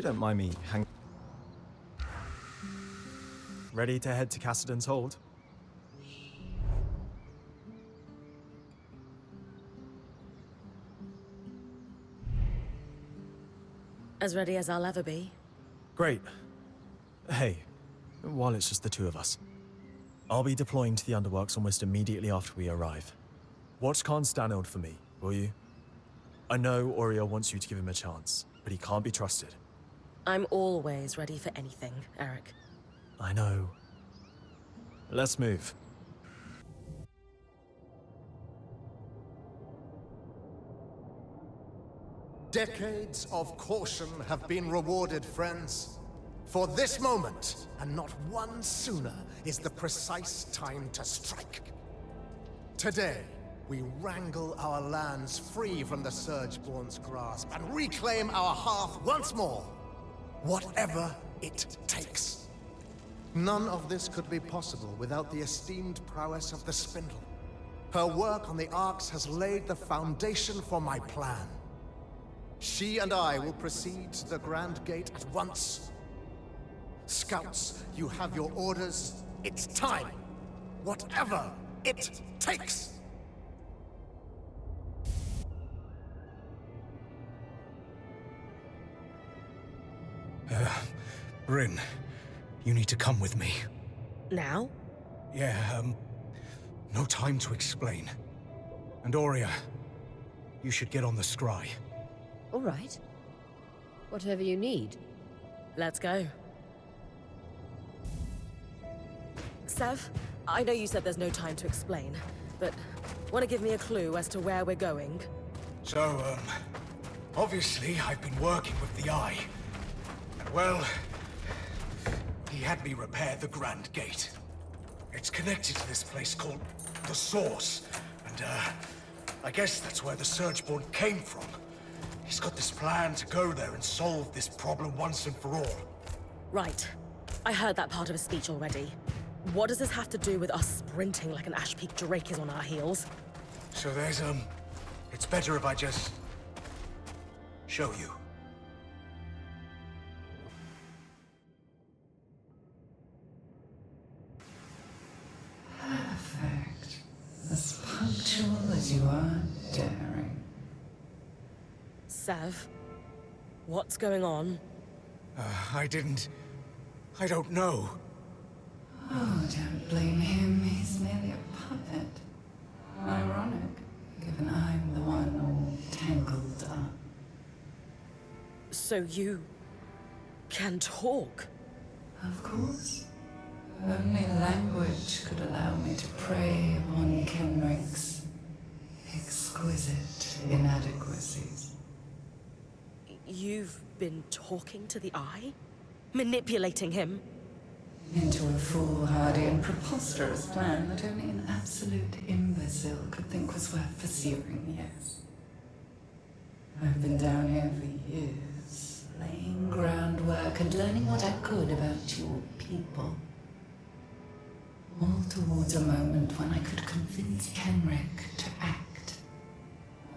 you don't mind me hang... Ready to head to Cassidy's Hold? As ready as I'll ever be. Great. Hey, while it's just the two of us, I'll be deploying to the Underworks almost immediately after we arrive. Watch Khan Stanold for me, will you? I know Oriel wants you to give him a chance, but he can't be trusted. I'm always ready for anything, Eric. I know. Let's move. Decades of caution have been rewarded, friends. For this moment, and not one sooner, is the precise time to strike. Today, we wrangle our lands free from the Surgeborn's grasp and reclaim our hearth once more. Whatever it takes. None of this could be possible without the esteemed prowess of the Spindle. Her work on the Arks has laid the foundation for my plan. She and I will proceed to the Grand Gate at once. Scouts, you have your orders. It's time. Whatever it takes. Bryn, you need to come with me. Now? Yeah, no time to explain. And Aurea, you should get on the scry. All right. Whatever you need. Let's go. Sev, I know you said there's no time to explain, but want to give me a clue as to where we're going? So, obviously I've been working with the Eye. And well, he had me repair the Grand Gate. It's connected to this place called the Source, and I guess that's where the Surgeborn came from. He's got this plan to go there and solve this problem once and for all. Right. I heard that part of his speech already. What does this have to do with us sprinting like an Ash Peak Drake is on our heels? So there's, it's better if I just show you. Perfect. As punctual as you are daring. Sev, what's going on? I don't know. Oh, don't blame him. He's merely a puppet. Ironic, given I'm the one all tangled up. So you can talk? Of course. Only language could allow me to prey upon Kenrick's exquisite inadequacies. You've been talking to the Eye? Manipulating him? Into a foolhardy and preposterous plan that only an absolute imbecile could think was worth pursuing, yes. I've been down here for years, laying groundwork and learning what I could about your people. All towards a moment when I could convince Kenrick to act.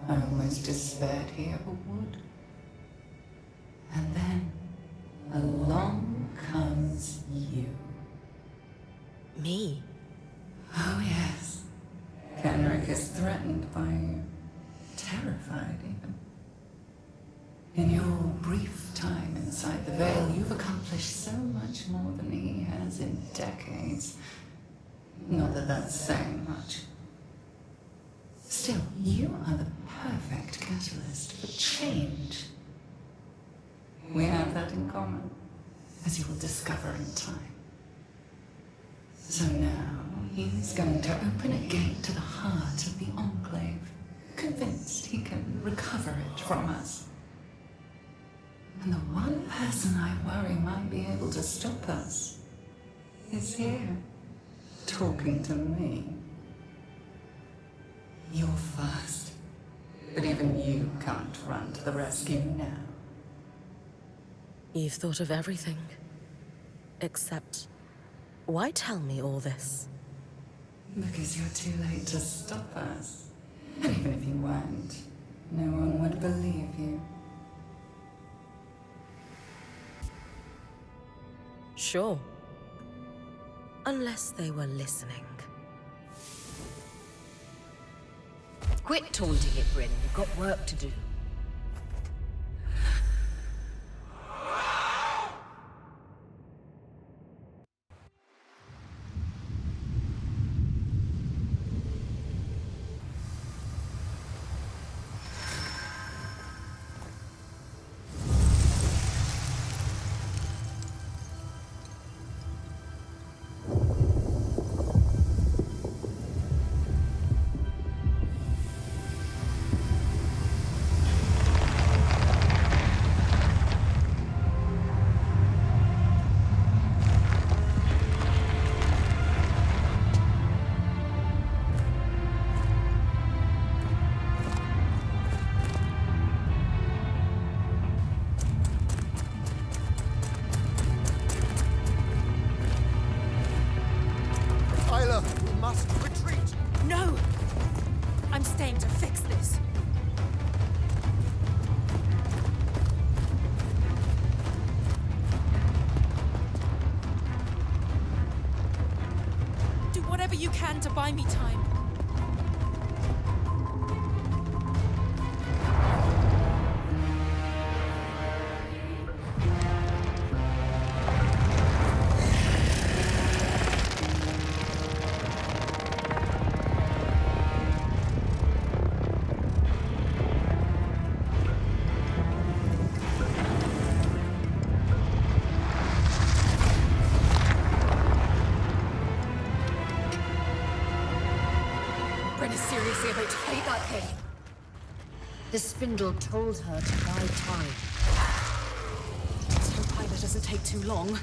I almost despaired he ever would. And then, along comes you. Me? Oh yes. Kenrick is threatened by you. Terrified even. In your brief time inside the Veil, you've accomplished so much more than he has in decades. Not that that's saying much. Still, you are the perfect catalyst for change. We have that in common, as you will discover in time. So now, he's going to open a gate to the heart of the Enclave, convinced he can recover it from us. And the one person I worry might be able to stop us is here, talking to me. You're fast, but even you can't run to the rescue now. You've thought of everything. Except, why tell me all this? Because you're too late to stop us. And even if you weren't, no one would believe you. Sure. Unless they were listening. Quit taunting it, Bryn. You've got work to do. Isla, we must retreat! No! I'm staying to fix this. Do whatever you can to buy me time. Bryn is seriously about to fight that thing. The spindle told her to buy time. Let's hope Isla doesn't take too long.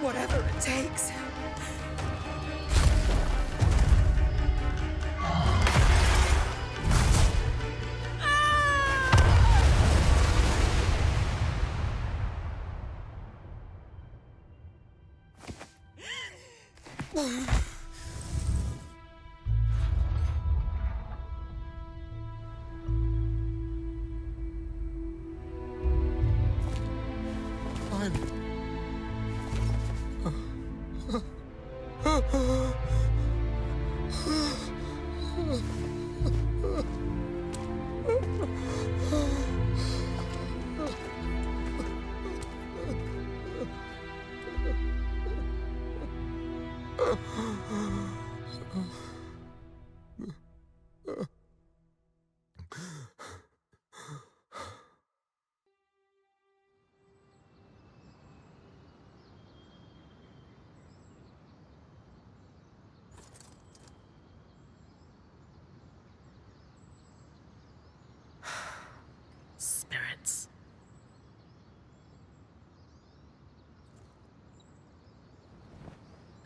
Whatever it takes.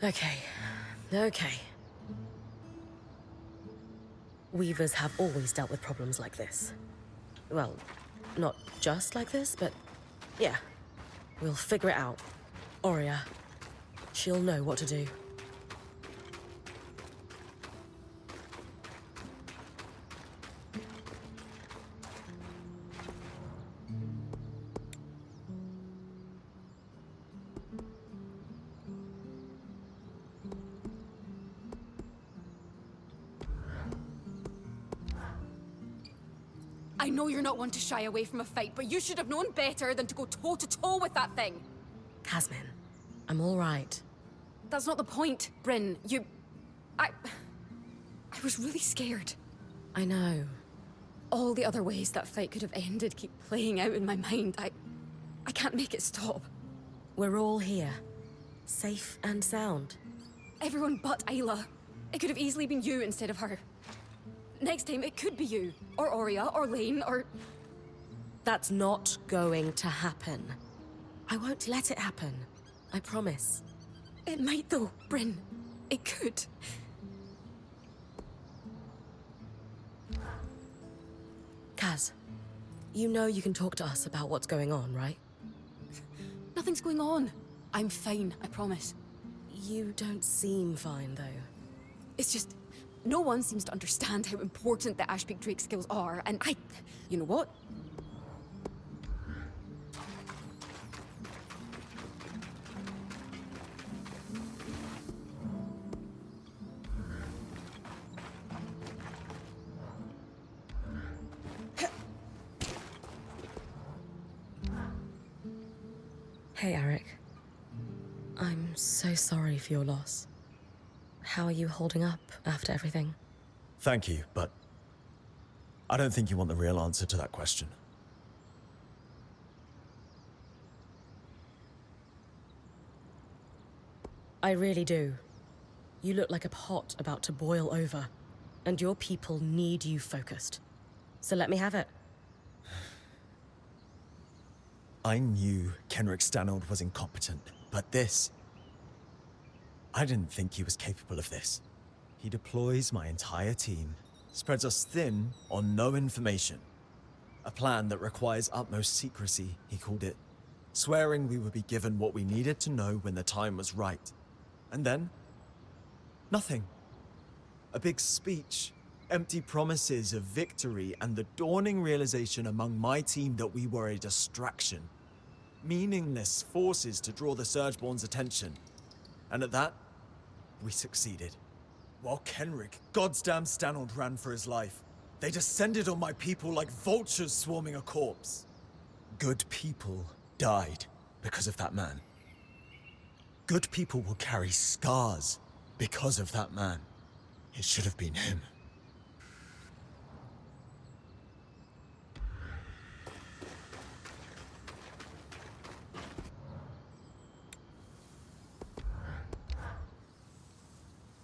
Okay. Okay. Weavers have always dealt with problems like this. Well, not just like this, but yeah. We'll figure it out. Oria, she'll know what to do. I know you're not one to shy away from a fight, but you should have known better than to go toe-to-toe with that thing. Casmin, I'm all right. That's not the point, Bryn. I was really scared. I know. All the other ways that fight could have ended keep playing out in my mind. I can't make it stop. We're all here. Safe and sound. Everyone but Isla. It could have easily been you instead of her. Next time, it could be you. Or Oria, or Lane, or... That's not going to happen. I won't let it happen. I promise. It might though, Bryn. It could. Kaz, you know you can talk to us about what's going on, right? Nothing's going on. I'm fine, I promise. You don't seem fine, though. It's just... no one seems to understand how important the Ashpeak Drake skills are, and I... You know what? Hey, Eric. I'm so sorry for your loss. How are you holding up after everything? Thank you, but I don't think you want the real answer to that question. I really do. You look like a pot about to boil over, and your people need you focused. So let me have it. I knew Kenrick Stanold was incompetent, but this... I didn't think he was capable of this. He deploys my entire team, spreads us thin on no information. A plan that requires utmost secrecy, he called it. Swearing we would be given what we needed to know when the time was right. And then? Nothing. A big speech, empty promises of victory, and the dawning realization among my team that we were a distraction. Meaningless forces to draw the Surgeborn's attention. And at that, we succeeded. While Kenrick, goddamn Stanold, ran for his life, they descended on my people like vultures swarming a corpse. Good people died because of that man. Good people will carry scars because of that man. It should have been him.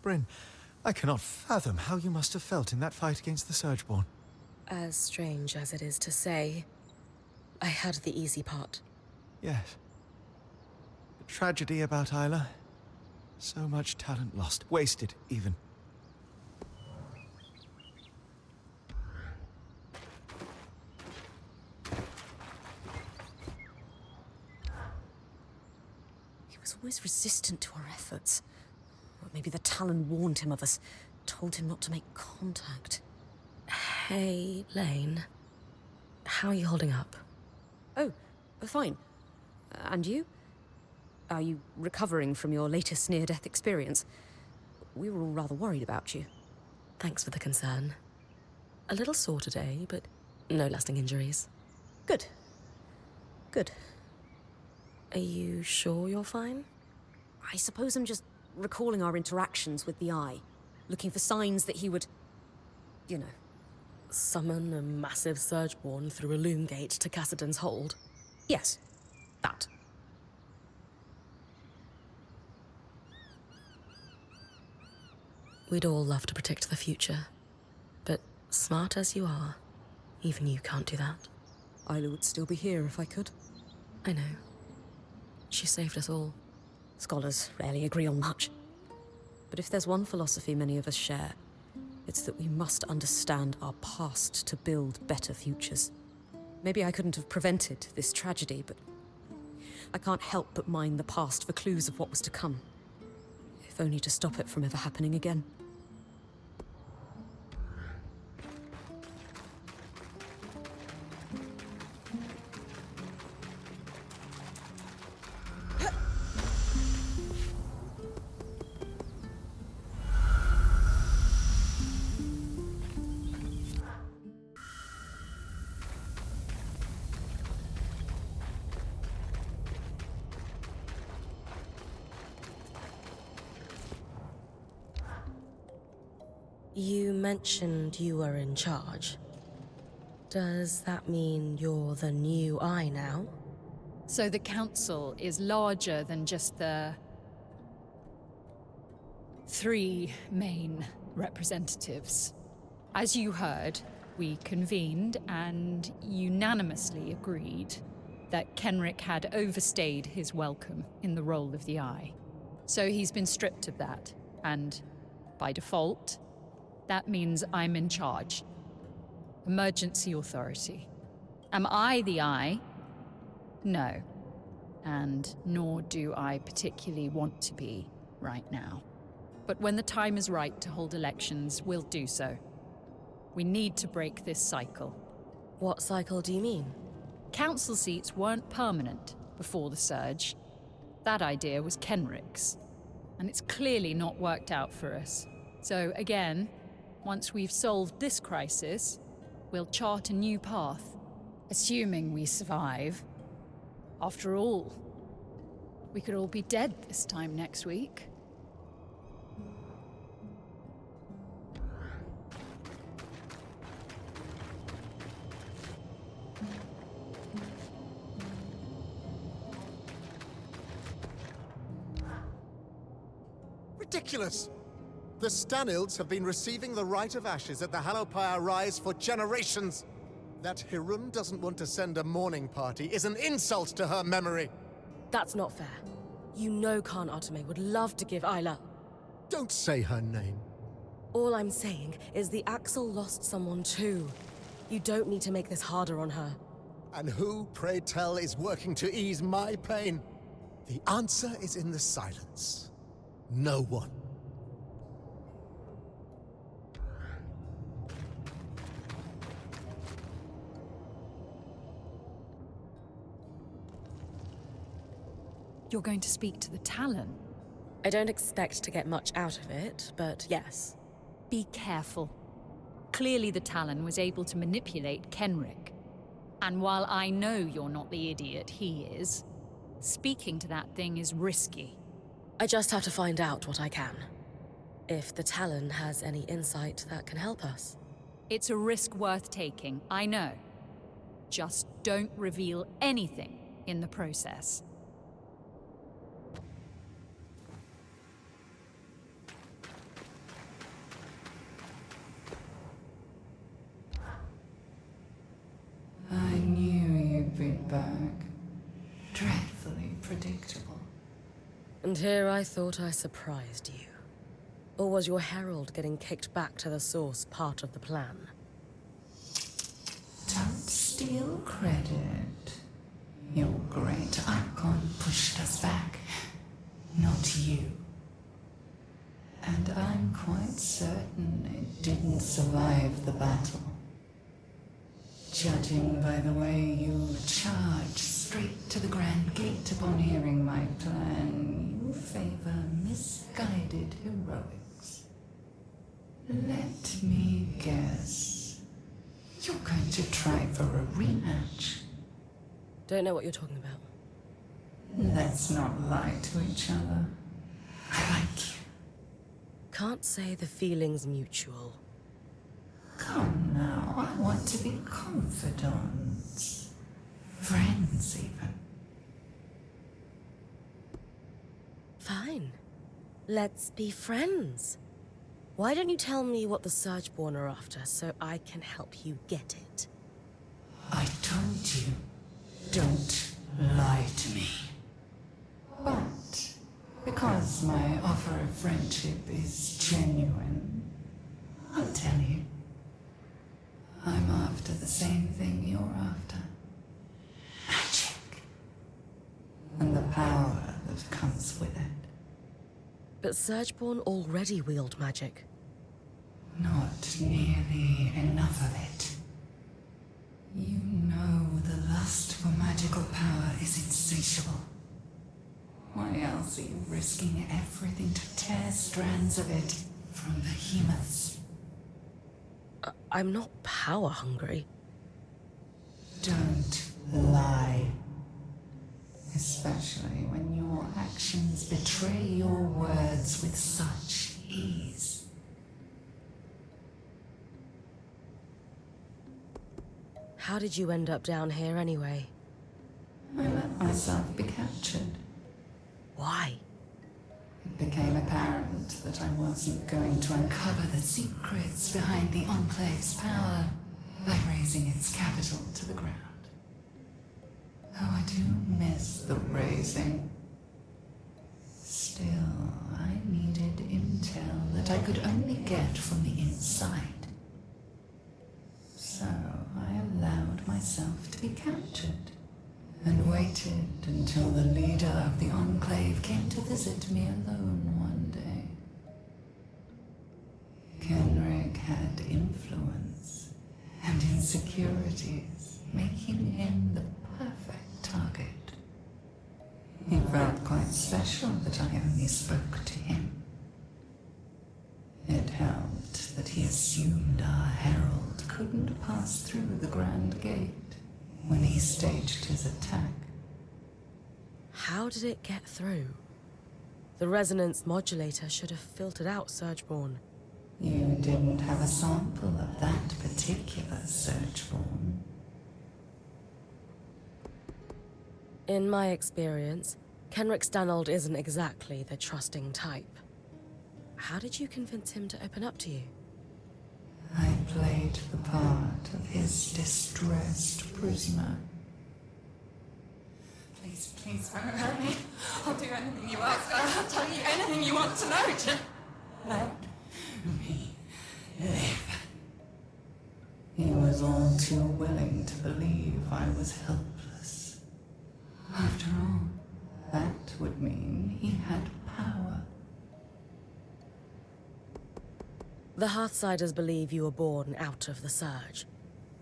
Bryn, I cannot fathom how you must have felt in that fight against the Surgeborn. As strange as it is to say, I had the easy part. Yes. The tragedy about Isla. So much talent lost. Wasted, even. He was always resistant to our efforts. Or maybe the Talon warned him of us, told him not to make contact. Hey, Lane. How are you holding up? Oh, fine. And you? Are you recovering from your latest near-death experience? We were all rather worried about you. Thanks for the concern. A little sore today, but no lasting injuries. Good. Good. Are you sure you're fine? I suppose I'm just recalling our interactions with the Eye, looking for signs that he would, you know. Summon a massive Surgeborn through a loom gate to Cassidon's hold? Yes, that. We'd all love to predict the future, but smart as you are, even you can't do that. Isla would still be here if I could. I know. She saved us all. Scholars rarely agree on much. But if there's one philosophy many of us share, it's that we must understand our past to build better futures. Maybe I couldn't have prevented this tragedy, but I can't help but mine the past for clues of what was to come. If only to stop it from ever happening again. You mentioned you were in charge. Does that mean you're the new Eye now? So the council is larger than just the 3 main representatives. As you heard, we convened and unanimously agreed that Kenrick had overstayed his welcome in the role of the Eye. So he's been stripped of that, and by default, that means I'm in charge. Emergency authority. Am I the Eye? No. And nor do I particularly want to be right now. But when the time is right to hold elections, we'll do so. We need to break this cycle. What cycle do you mean? Council seats weren't permanent before the surge. That idea was Kenrick's. And it's clearly not worked out for us. So again, once we've solved this crisis, we'll chart a new path, assuming we survive. After all, we could all be dead this time next week. Ridiculous! The Stanilds have been receiving the rite of ashes at the Hallowpire Rise for generations. That Hirun doesn't want to send a mourning party is an insult to her memory. That's not fair. You know Khan Atame would love to give Isla. Don't say her name. All I'm saying is the Axel lost someone too. You don't need to make this harder on her. And who, pray tell, is working to ease my pain? The answer is in the silence. No one. You're going to speak to the Talon? I don't expect to get much out of it, but yes. Be careful. Clearly the Talon was able to manipulate Kenrick. And while I know you're not the idiot he is, speaking to that thing is risky. I just have to find out what I can. If the Talon has any insight that can help us. It's a risk worth taking, I know. Just don't reveal anything in the process. I knew you'd be back. Dreadfully predictable. And here I thought I surprised you. Or was your herald getting kicked back to the source part of the plan? Don't steal credit. Your great icon pushed us back, not you. And I'm quite certain it didn't survive the battle. Judging by the way you charged straight to the Grand Gate upon hearing my plan, you favor misguided heroics. Let me guess. You're going to try for a rematch. Don't know what you're talking about. Let's not lie to each other. I like you. Can't say the feeling's mutual. Come now, I want to be confidants. Friends, even. Fine. Let's be friends. Why don't you tell me what the Surgeborn are after so I can help you get it? I told you, don't lie to me. But because my offer of friendship is genuine, I'll tell you. I'm after the same thing you're after. Magic. And the power that comes with it. But Surgeborn already wield magic. Not nearly enough of it. You know the lust for magical power is insatiable. Why else are you risking everything to tear strands of it from behemoths? I'm not power hungry. Don't lie. Especially when your actions betray your words with such ease. How did you end up down here anyway? I let myself be captured. Why? It became apparent that I wasn't going to uncover the secrets behind the Enclave's power by razing its capital to the ground. Oh, I do miss the razing. Still, I needed intel that I could only get from the inside. So I allowed myself to be captured and waited until the leader of the Enclave came to visit me alone one day. Kenrick had influence and insecurities, making him the perfect target. It felt quite special that I only spoke to him. It helped that he assumed our herald couldn't pass through the Grand Gate when he staged his attack. How did it get through? The resonance modulator should have filtered out Surgeborn. You didn't have a sample of that particular Surgeborn. In my experience, Kenrick Stanold isn't exactly the trusting type. How did you convince him to open up to you? I played the part of his distressed prisoner. Please, please, hurt me. I'll do anything you ask. I'll tell you anything you want to know. Just let me live. He was all too willing to believe I was helpless. After all, that would mean he had power. The Hearthsiders believe you were born out of the Surge.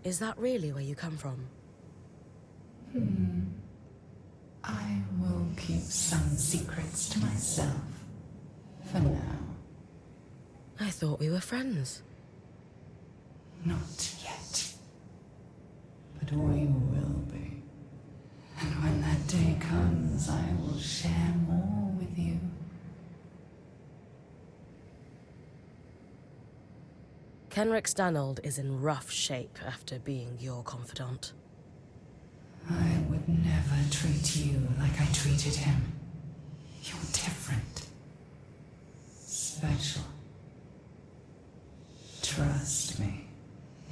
Is that really where you come from? I will keep some secrets to myself. For now. I thought we were friends. Not yet. But we will be. And when that day comes, I will share more with you. Kenrick Stanold is in rough shape after being your confidant. I would never treat you like I treated him. You're different. Special. Trust me.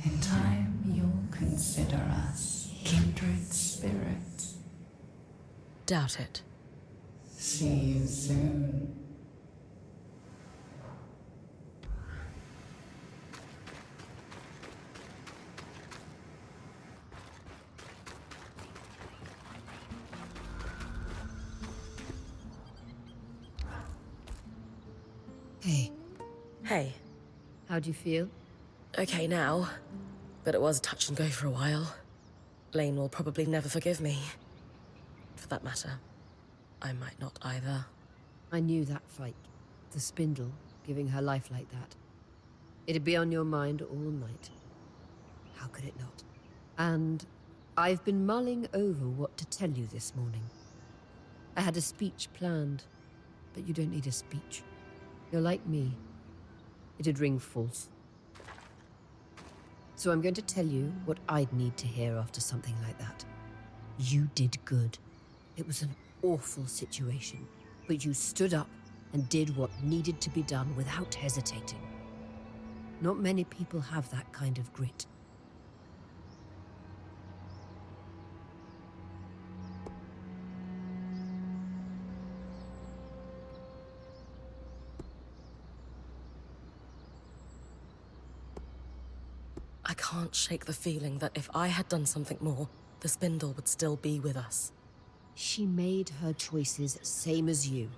In time, you'll consider us kindred spirits. Doubt it. See you soon. Hey, Hey, how do you feel? okay now, but it was touch and go for a while. Lane will probably never forgive me. For that matter, I might not either. I knew that fight. The spindle, giving her life like that. It'd be on your mind all night. How could it not? And I've been mulling over what to tell you this morning. I had a speech planned, but you don't need a speech. You're like me. It'd ring false. So I'm going to tell you what I'd need to hear after something like that. You did good. It was an awful situation, but you stood up and did what needed to be done without hesitating. Not many people have that kind of grit. I can't shake the feeling that if I had done something more, the spindle would still be with us. She made her choices same as you.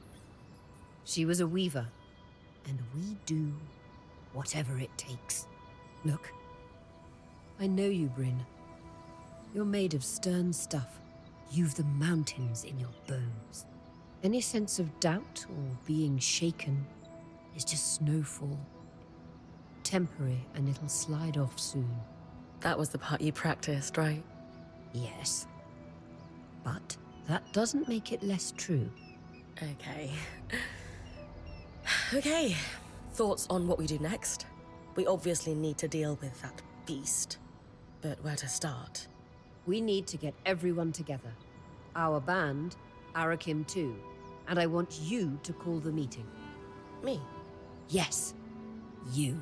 She was a weaver, and we do whatever it takes. Look, I know you, Bryn. You're made of stern stuff. You've the mountains in your bones. Any sense of doubt or being shaken is just snowfall. Temporary, and it'll slide off soon. That was the part you practiced, right? Yes. But that doesn't make it less true. Okay. Okay. Thoughts on what we do next? We obviously need to deal with that beast. But where to start? We need to get everyone together. Our band, Arakim too. And I want you to call the meeting. Me? Yes, you.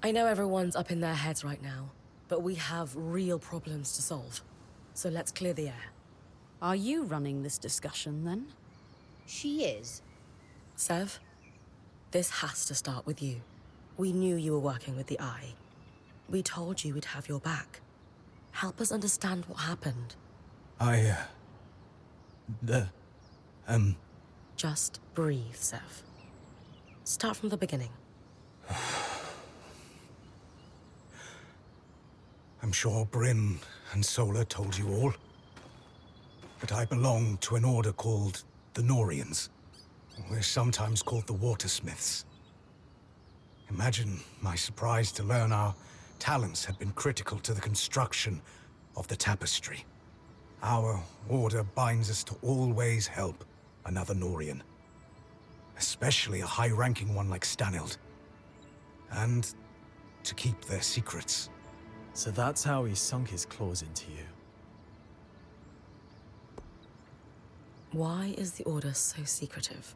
I know everyone's up in their heads right now, but we have real problems to solve. So let's clear the air. Are you running this discussion, then? She is. Sev, this has to start with you. We knew you were working with the Eye. We told you we'd have your back. Help us understand what happened. Just breathe, Sev. Start from the beginning. I'm sure Bryn and Sola told you all. But I belong to an order called the Norians. We're sometimes called the Watersmiths. Imagine my surprise to learn our talents had been critical to the construction of the tapestry. Our order binds us to always help another Norian. Especially a high-ranking one like Stanild. And to keep their secrets. So that's how he sunk his claws into you. Why is the Order so secretive?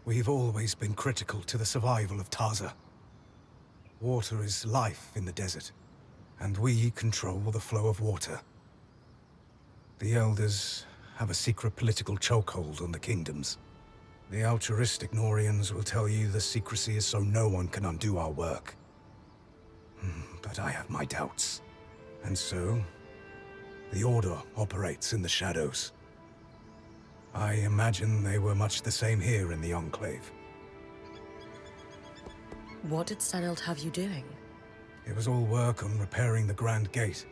We've always been critical to the survival of Taza. Water is life in the desert, and we control the flow of water. The Elders have a secret political chokehold on the kingdoms. The altruistic Norians will tell you the secrecy is so no one can undo our work. But I have my doubts. And so, the Order operates in the shadows. I imagine they were much the same here in the Enclave. What did Stanild have you doing? It was all work on repairing the Grand Gate.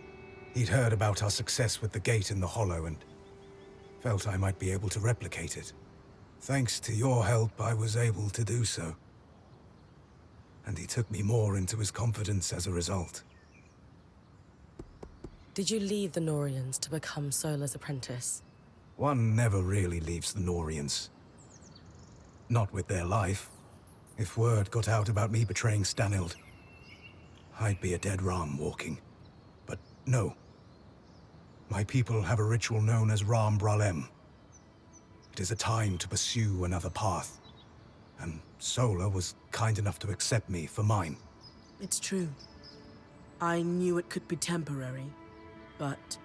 He'd heard about our success with the gate in the Hollow and felt I might be able to replicate it. Thanks to your help, I was able to do so. And he took me more into his confidence as a result. Did you leave the Norians to become Sola's apprentice? One never really leaves the Norians. Not with their life. If word got out about me betraying Stanild, I'd be a dead ram walking. But no. My people have a ritual known as Ram Bralem. It is a time to pursue another path. And Sola was kind enough to accept me for mine. It's true. I knew it could be temporary, but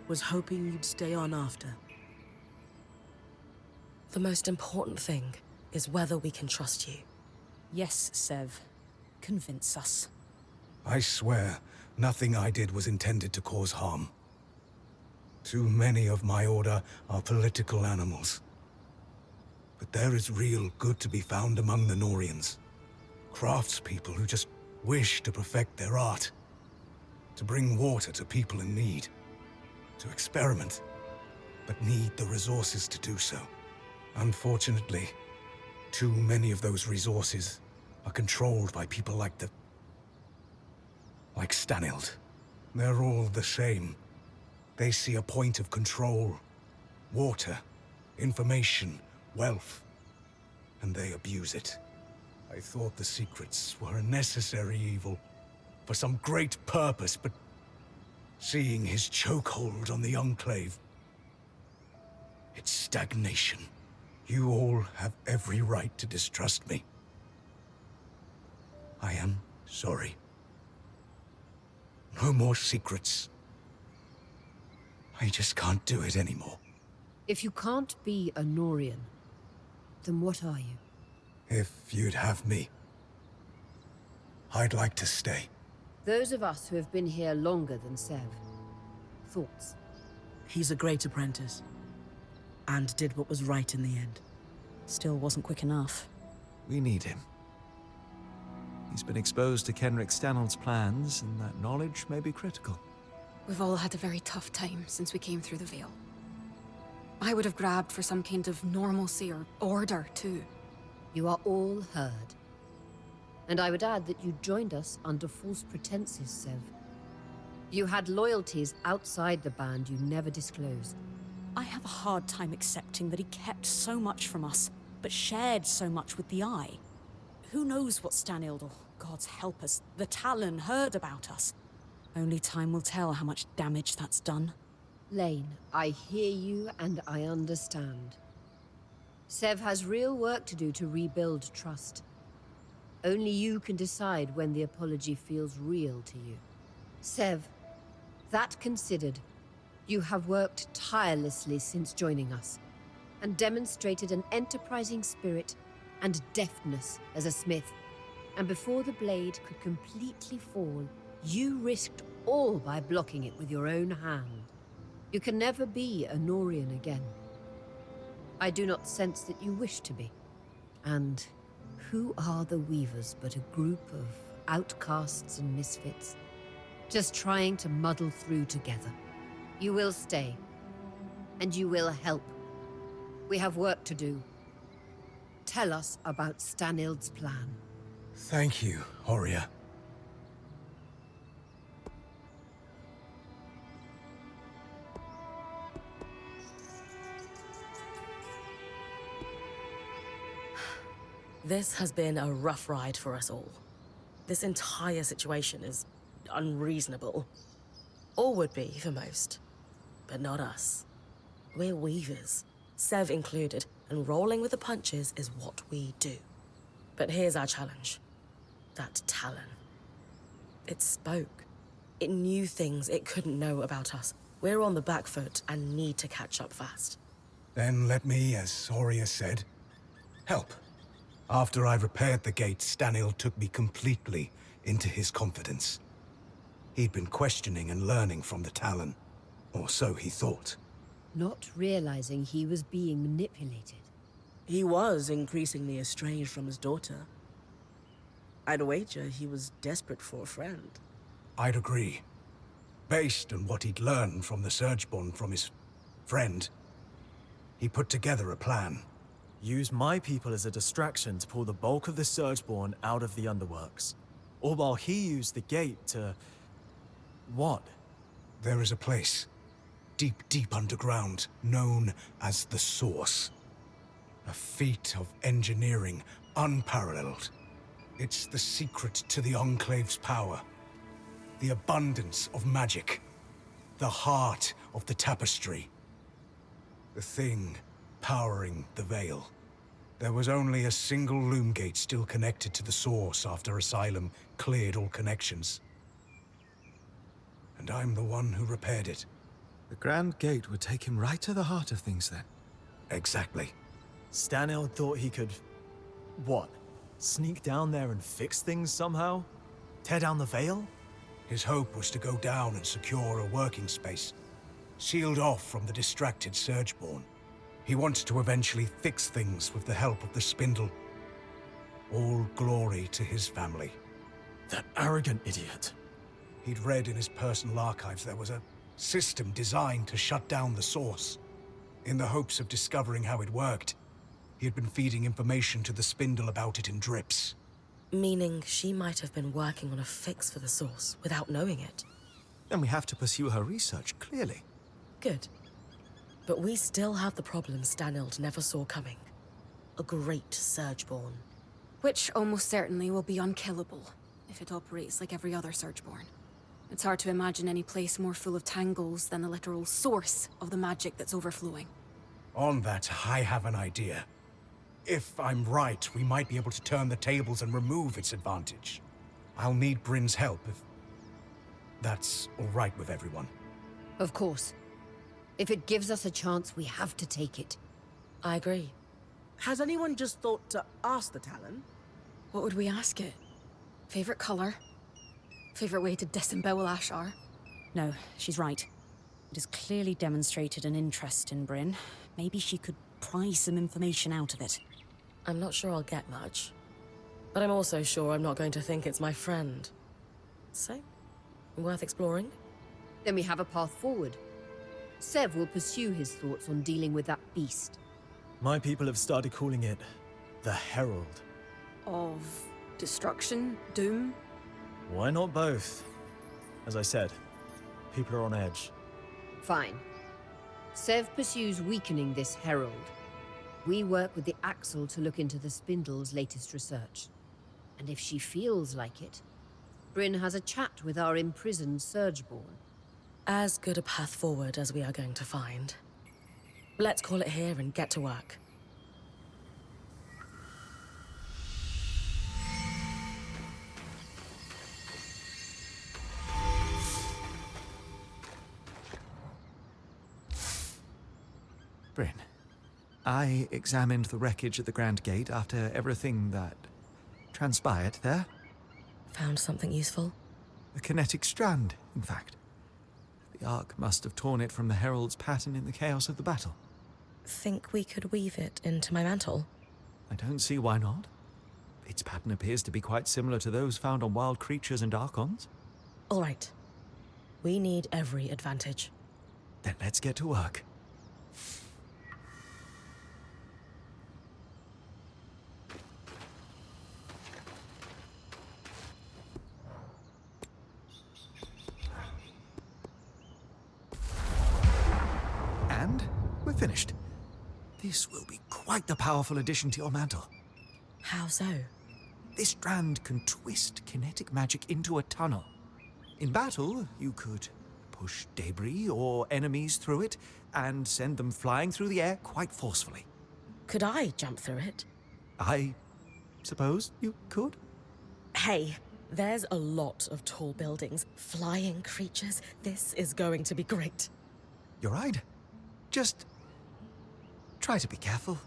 was hoping you'd stay on after. The most important thing is whether we can trust you. Yes, Sev. Convince us. I swear, nothing I did was intended to cause harm. Too many of my order are political animals. But there is real good to be found among the Norians. Craftspeople who just wish to perfect their art. To bring water to people in need. To experiment, but need the resources to do so. Unfortunately, too many of those resources are controlled by people like Stanild. They're all the same. They see a point of control, water, information, wealth, and they abuse it. I thought the secrets were a necessary evil for some great purpose, but seeing his chokehold on the Enclave, it's stagnation. You all have every right to distrust me. I am sorry. No more secrets. I just can't do it anymore. If you can't be a Norian, then what are you? If you'd have me, I'd like to stay. Those of us who have been here longer than Sev. Thoughts? He's a great apprentice. And did what was right in the end. Still wasn't quick enough. We need him. He's been exposed to Kenric Stanold's plans, and that knowledge may be critical. We've all had a very tough time since we came through the Veil. I would have grabbed for some kind of normalcy or order, too. You are all heard. And I would add that you joined us under false pretenses, Sev. You had loyalties outside the band you never disclosed. I have a hard time accepting that he kept so much from us, but shared so much with the Eye. Who knows what Stanild, or gods help us, the Talon heard about us? Only time will tell how much damage that's done. Lane, I hear you and I understand. Sev has real work to do to rebuild trust. Only you can decide when the apology feels real to you. Sev, that considered, you have worked tirelessly since joining us, and demonstrated an enterprising spirit and deftness as a smith. And before the blade could completely fall, you risked all by blocking it with your own hand. You can never be a Norian again. I do not sense that you wish to be. And who are the Weavers but a group of outcasts and misfits, just trying to muddle through together? You will stay, and you will help. We have work to do. Tell us about Stanild's plan. Thank you, Horia. This has been a rough ride for us all. This entire situation is unreasonable. Or would be for most. But not us. We're Weavers, Sev included, and rolling with the punches is what we do. But here's our challenge. That Talon. It spoke. It knew things it couldn't know about us. We're on the back foot and need to catch up fast. Then let me, as Horia said, help. After I repaired the gate, Stanild took me completely into his confidence. He'd been questioning and learning from the Talon. Or so he thought. Not realizing he was being manipulated. He was increasingly estranged from his daughter. I'd wager he was desperate for a friend. I'd agree. Based on what he'd learned from the Surgeborn from his friend, he put together a plan. Use my people as a distraction to pull the bulk of the Surgeborn out of the Underworks. All while he used the gate to... what? There is a place, deep underground, known as the Source. A feat of engineering unparalleled. It's the secret to the Enclave's power. The abundance of magic. The heart of the tapestry. The thing powering the Veil. There was only a single loom gate still connected to the Source after Asylum cleared all connections. And I'm the one who repaired it. The Grand Gate would take him right to the heart of things, then. Exactly. Stanild thought he could... what? Sneak down there and fix things somehow? Tear down the Veil? His hope was to go down and secure a working space, sealed off from the distracted Surgeborn. He wanted to eventually fix things with the help of the Spindle. All glory to his family. That arrogant idiot. He'd read in his personal archives there was a system designed to shut down the Source. In the hopes of discovering how it worked, he had been feeding information to the Spindle about it in drips. Meaning she might have been working on a fix for the Source without knowing it. Then we have to pursue her research, clearly. Good. But we still have the problem Stanild never saw coming. A great Surgeborn. Which almost certainly will be unkillable if it operates like every other Surgeborn. It's hard to imagine any place more full of tangles than the literal source of the magic that's overflowing. On that, I have an idea. If I'm right, we might be able to turn the tables and remove its advantage. I'll need Bryn's help if that's all right with everyone. Of course. If it gives us a chance, we have to take it. I agree. Has anyone just thought to ask the Talon? What would we ask it? Favorite color? Favorite way to disembowel Ashar? No, she's right. It has clearly demonstrated an interest in Bryn. Maybe she could pry some information out of it. I'm not sure I'll get much. But I'm also sure I'm not going to think it's my friend. So, worth exploring? Then we have a path forward. Sev will pursue his thoughts on dealing with that beast. My people have started calling it the Herald. Of destruction? Doom? Why not both? As I said, people are on edge. Fine. Sev pursues weakening this herald. We work with the Axle to look into the Spindle's latest research. And if she feels like it, Bryn has a chat with our imprisoned Surgeborn. As good a path forward as we are going to find. Let's call it here and get to work. Bryn, I examined the wreckage at the Grand Gate after everything that transpired there. Found something useful? A kinetic strand, in fact. The Ark must have torn it from the Herald's pattern in the chaos of the battle. Think we could weave it into my mantle? I don't see why not. Its pattern appears to be quite similar to those found on wild creatures and Archons. All right. We need every advantage. Then let's get to work. And we're finished. This will be quite the powerful addition to your mantle. How so? This strand can twist kinetic magic into a tunnel. In battle, you could push debris or enemies through it and send them flying through the air quite forcefully. Could I jump through it? I suppose you could? Hey, there's a lot of tall buildings, flying creatures. This is going to be great. You're right. Just try to be careful.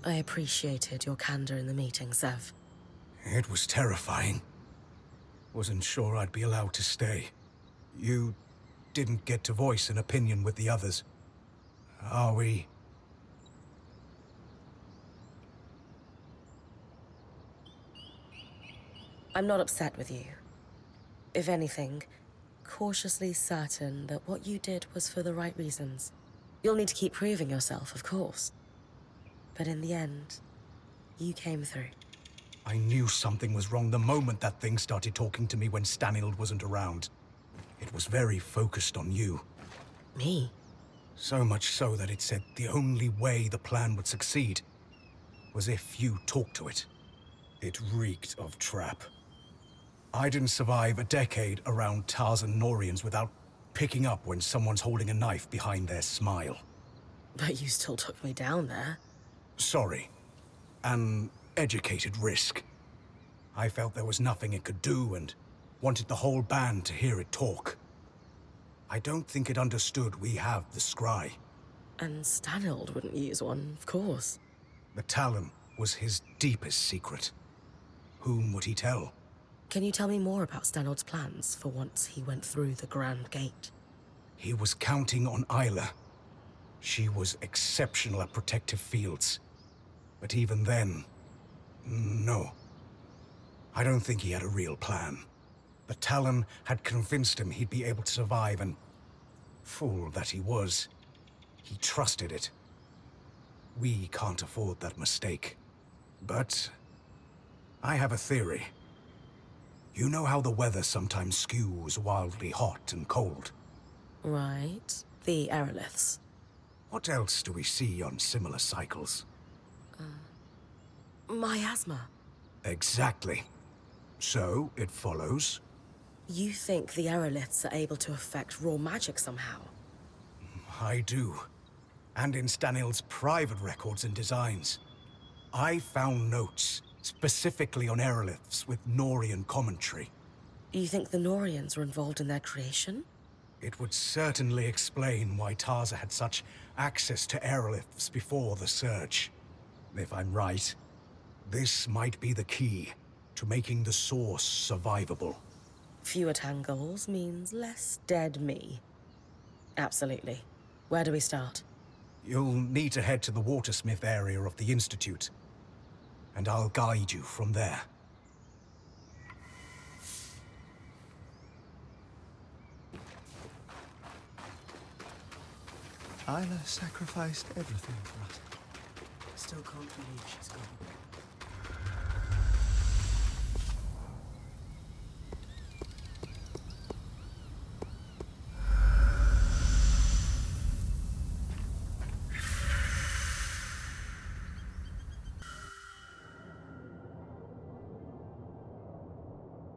I appreciated your candor in the meeting, Sev. It was terrifying. Wasn't sure I'd be allowed to stay. You didn't get to voice an opinion with the others. Are we? I'm not upset with you. If anything, cautiously certain that what you did was for the right reasons. You'll need to keep proving yourself, of course. But in the end, you came through. I knew something was wrong the moment that thing started talking to me when Stanild wasn't around. It was very focused on you. Me? So much so that it said the only way the plan would succeed was if you talked to it. It reeked of trap. I didn't survive a decade around Tarzan Norians without picking up when someone's holding a knife behind their smile. But you still took me down there. Sorry. An educated risk. I felt there was nothing it could do and wanted the whole band to hear it talk. I don't think it understood we have the scry. And Stanild wouldn't use one, of course. The Talon was his deepest secret. Whom would he tell? Can you tell me more about Stanild's plans for once he went through the Grand Gate? He was counting on Isla. She was exceptional at protective fields. But even then, no. I don't think he had a real plan. The Talon had convinced him he'd be able to survive and, fool that he was, he trusted it. We can't afford that mistake. But I have a theory. You know how the weather sometimes skews wildly hot and cold? Right. The aeroliths. What else do we see on similar cycles? Miasma. Exactly. So, it follows. You think the aeroliths are able to affect raw magic somehow? I do. And in Stanild's private records and designs. I found notes, specifically on aeroliths with Norian commentary. You think the Norians were involved in their creation? It would certainly explain why Taza had such access to aeroliths before the Surge. If I'm right, this might be the key to making the source survivable. Fewer tangles means less dead me. Absolutely. Where do we start? You'll need to head to the Watersmith area of the Institute, and I'll guide you from there. Isla sacrificed everything for us. Still can't believe she's gone.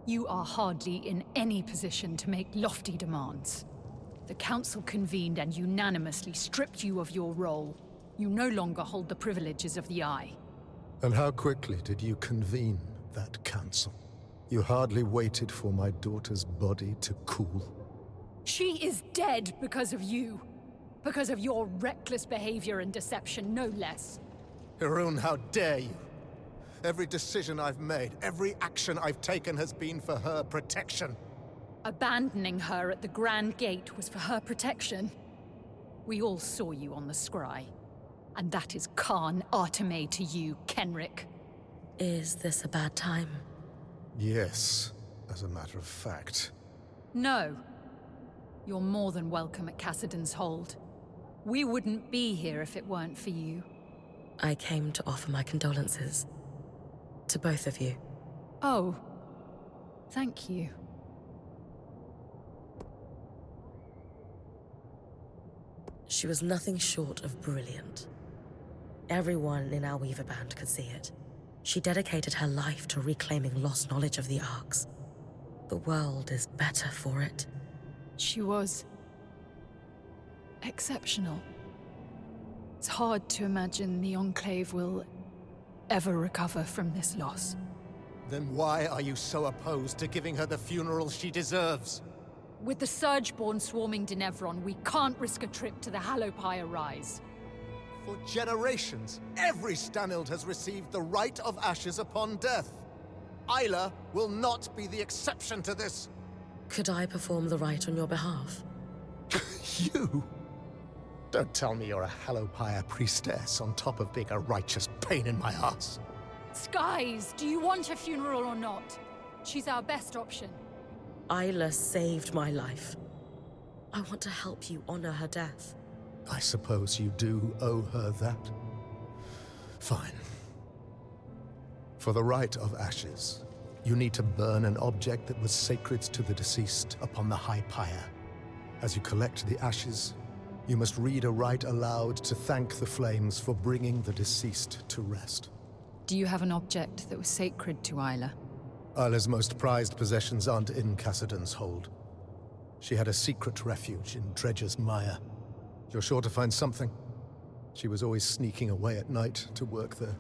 You are hardly in any position to make lofty demands. The Council convened and unanimously stripped you of your role. You no longer hold the privileges of the Eye. And how quickly did you convene that council? You hardly waited for my daughter's body to cool. She is dead because of you. Because of your reckless behavior and deception, no less. Hirun, how dare you? Every decision I've made, every action I've taken has been for her protection. Abandoning her at the Grand Gate was for her protection. We all saw you on the scry. And that is Khan Arteme to you, Kenrick. Is this a bad time? Yes, as a matter of fact. No. You're more than welcome at Cassidon's Hold. We wouldn't be here if it weren't for you. I came to offer my condolences. To both of you. Oh. Thank you. She was nothing short of brilliant. Everyone in our Weaver band could see it. She dedicated her life to reclaiming lost knowledge of the Arcs. The world is better for it. She was exceptional. It's hard to imagine the Enclave will ever recover from this loss. Then why are you so opposed to giving her the funeral she deserves? With the Surgeborn swarming Denevron, we can't risk a trip to the Hallowpire Rise. For generations, every Stanild has received the rite of ashes upon death. Isla will not be the exception to this. Could I perform the rite on your behalf? You? Don't tell me you're a Hallowpire priestess on top of being a righteous pain in my ass. Skies, do you want a funeral or not? She's our best option. Isla saved my life. I want to help you honor her death. I suppose you do owe her that. Fine. For the rite of ashes, you need to burn an object that was sacred to the deceased upon the High Pyre. As you collect the ashes, you must read a rite aloud to thank the flames for bringing the deceased to rest. Do you have an object that was sacred to Isla? Isla's most prized possessions aren't in Cassidon's Hold. She had a secret refuge in Dredger's Mire. You're sure to find something. She was always sneaking away at night to work there.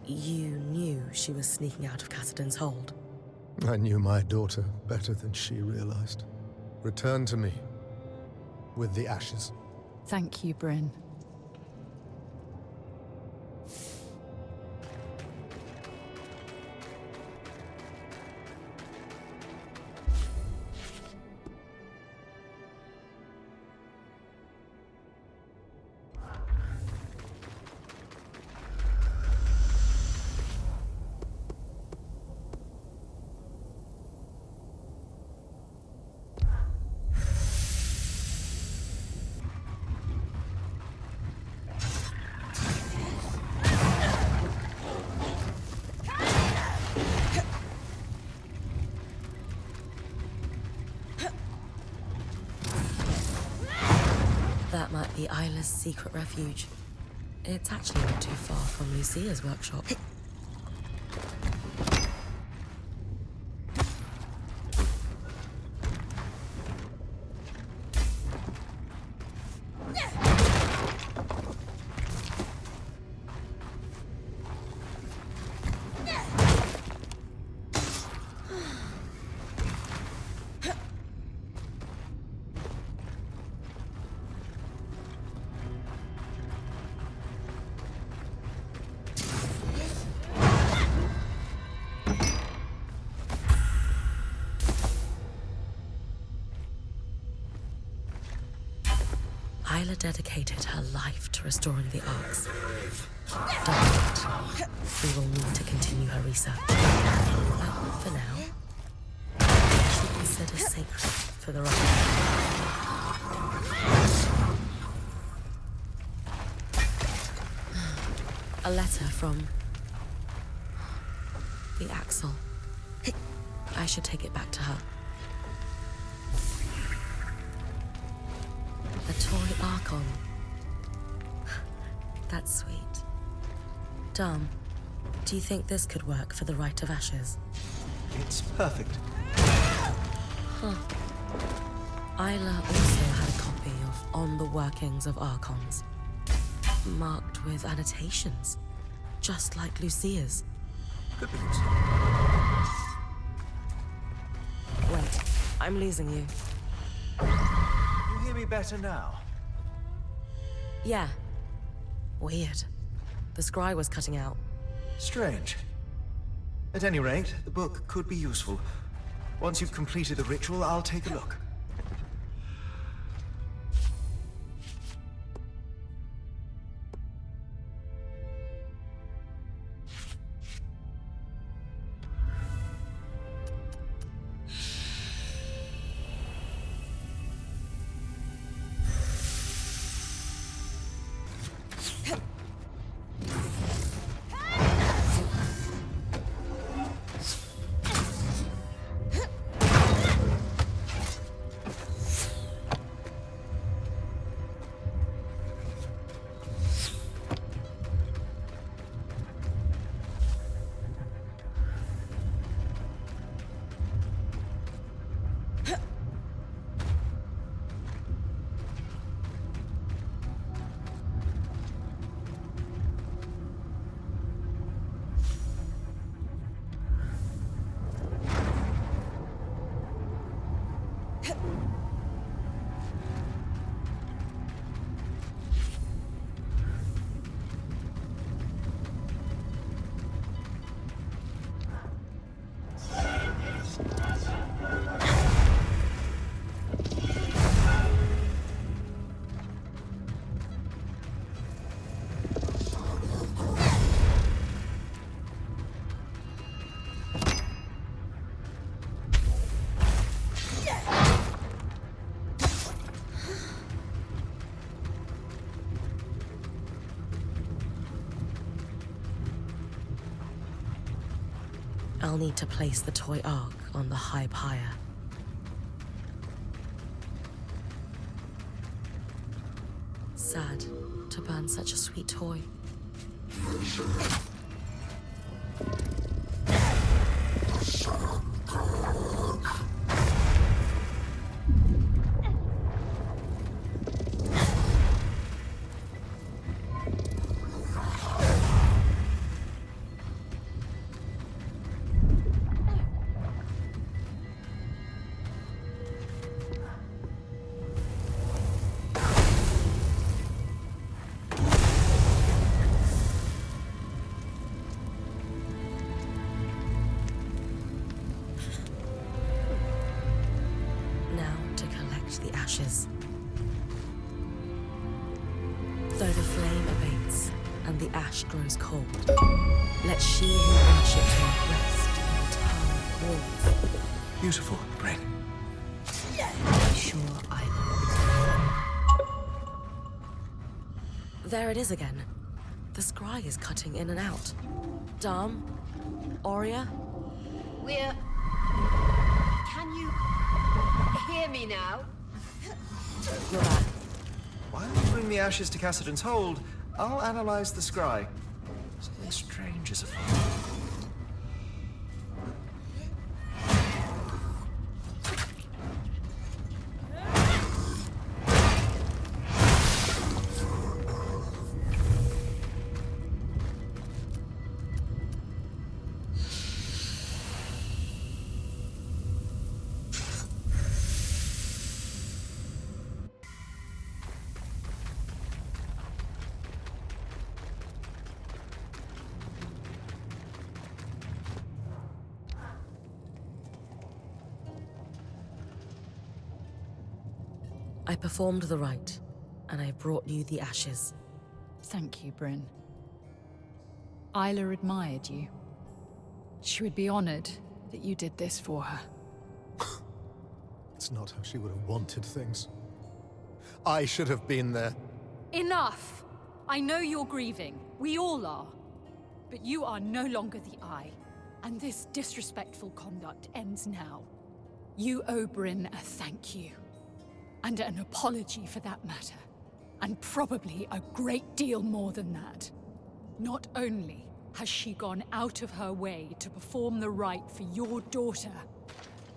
You knew she was sneaking out of Cassidon's Hold. I knew my daughter better than she realized. Return to me with the ashes. Thank you, Bryn. That might be Isla's secret refuge. It's actually not too far from Lucia's workshop. Isla dedicated her life to restoring the Arks. Darn it. We will need to continue her research. But for now, she considers sacred for the right. A letter from the Axel. I should take it back to her. A toy Archon. That's sweet. Dom, do you think this could work for the Rite of Ashes? It's perfect. Huh. Isla also had a copy of On the Workings of Archons, marked with annotations, just like Lucia's. Good news. Wait, I'm losing you. You hear me better now? Yeah. Weird. The scry was cutting out. Strange. At any rate, the book could be useful. Once you've completed the ritual, I'll take a look. I'll need to place the toy Ark on the high pyre. Sad to burn such a sweet toy. Though the flame abates and the ash grows cold, let she who worships her rest in eternal warmth. Beautiful, Bryn. Sure, I There it is again. The scry is cutting in and out. Dom? Aurea? We're... Can you hear me now? You're back. While you bring the ashes to Cassidy's hold, I'll analyze the scry. Something strange is afoot. I performed the rite, and I brought you the ashes. Thank you, Bryn. Isla admired you. She would be honored that you did this for her. It's not how she would have wanted things. I should have been there. Enough! I know you're grieving. We all are. But you are no longer the Eye, and this disrespectful conduct ends now. You owe Bryn a thank you. And an apology for that matter. And probably a great deal more than that. Not only has she gone out of her way to perform the rite for your daughter,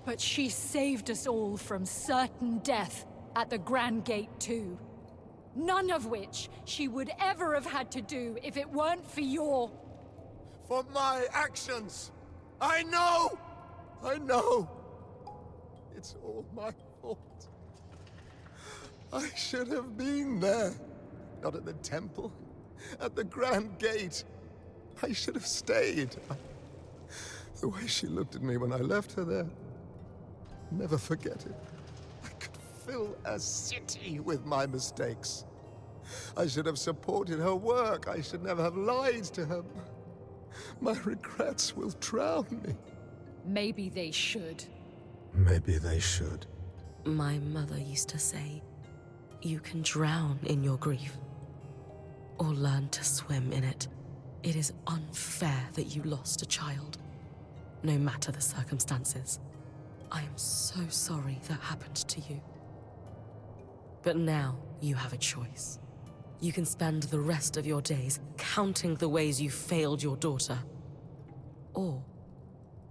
but she saved us all from certain death at the Grand Gate too. None of which she would ever have had to do if it weren't for your... For my actions! I know! I know! It's all my fault. I should have been there. Not at the temple. At the Grand Gate. I should have stayed. The way she looked at me when I left her there. Never forget it. I could fill a city with my mistakes. I should have supported her work. I should never have lied to her. My regrets will drown me. Maybe they should. Maybe they should. My mother used to say, you can drown in your grief, or learn to swim in it. It is unfair that you lost a child, no matter the circumstances. I am so sorry that happened to you. But now you have a choice. You can spend the rest of your days counting the ways you failed your daughter. Or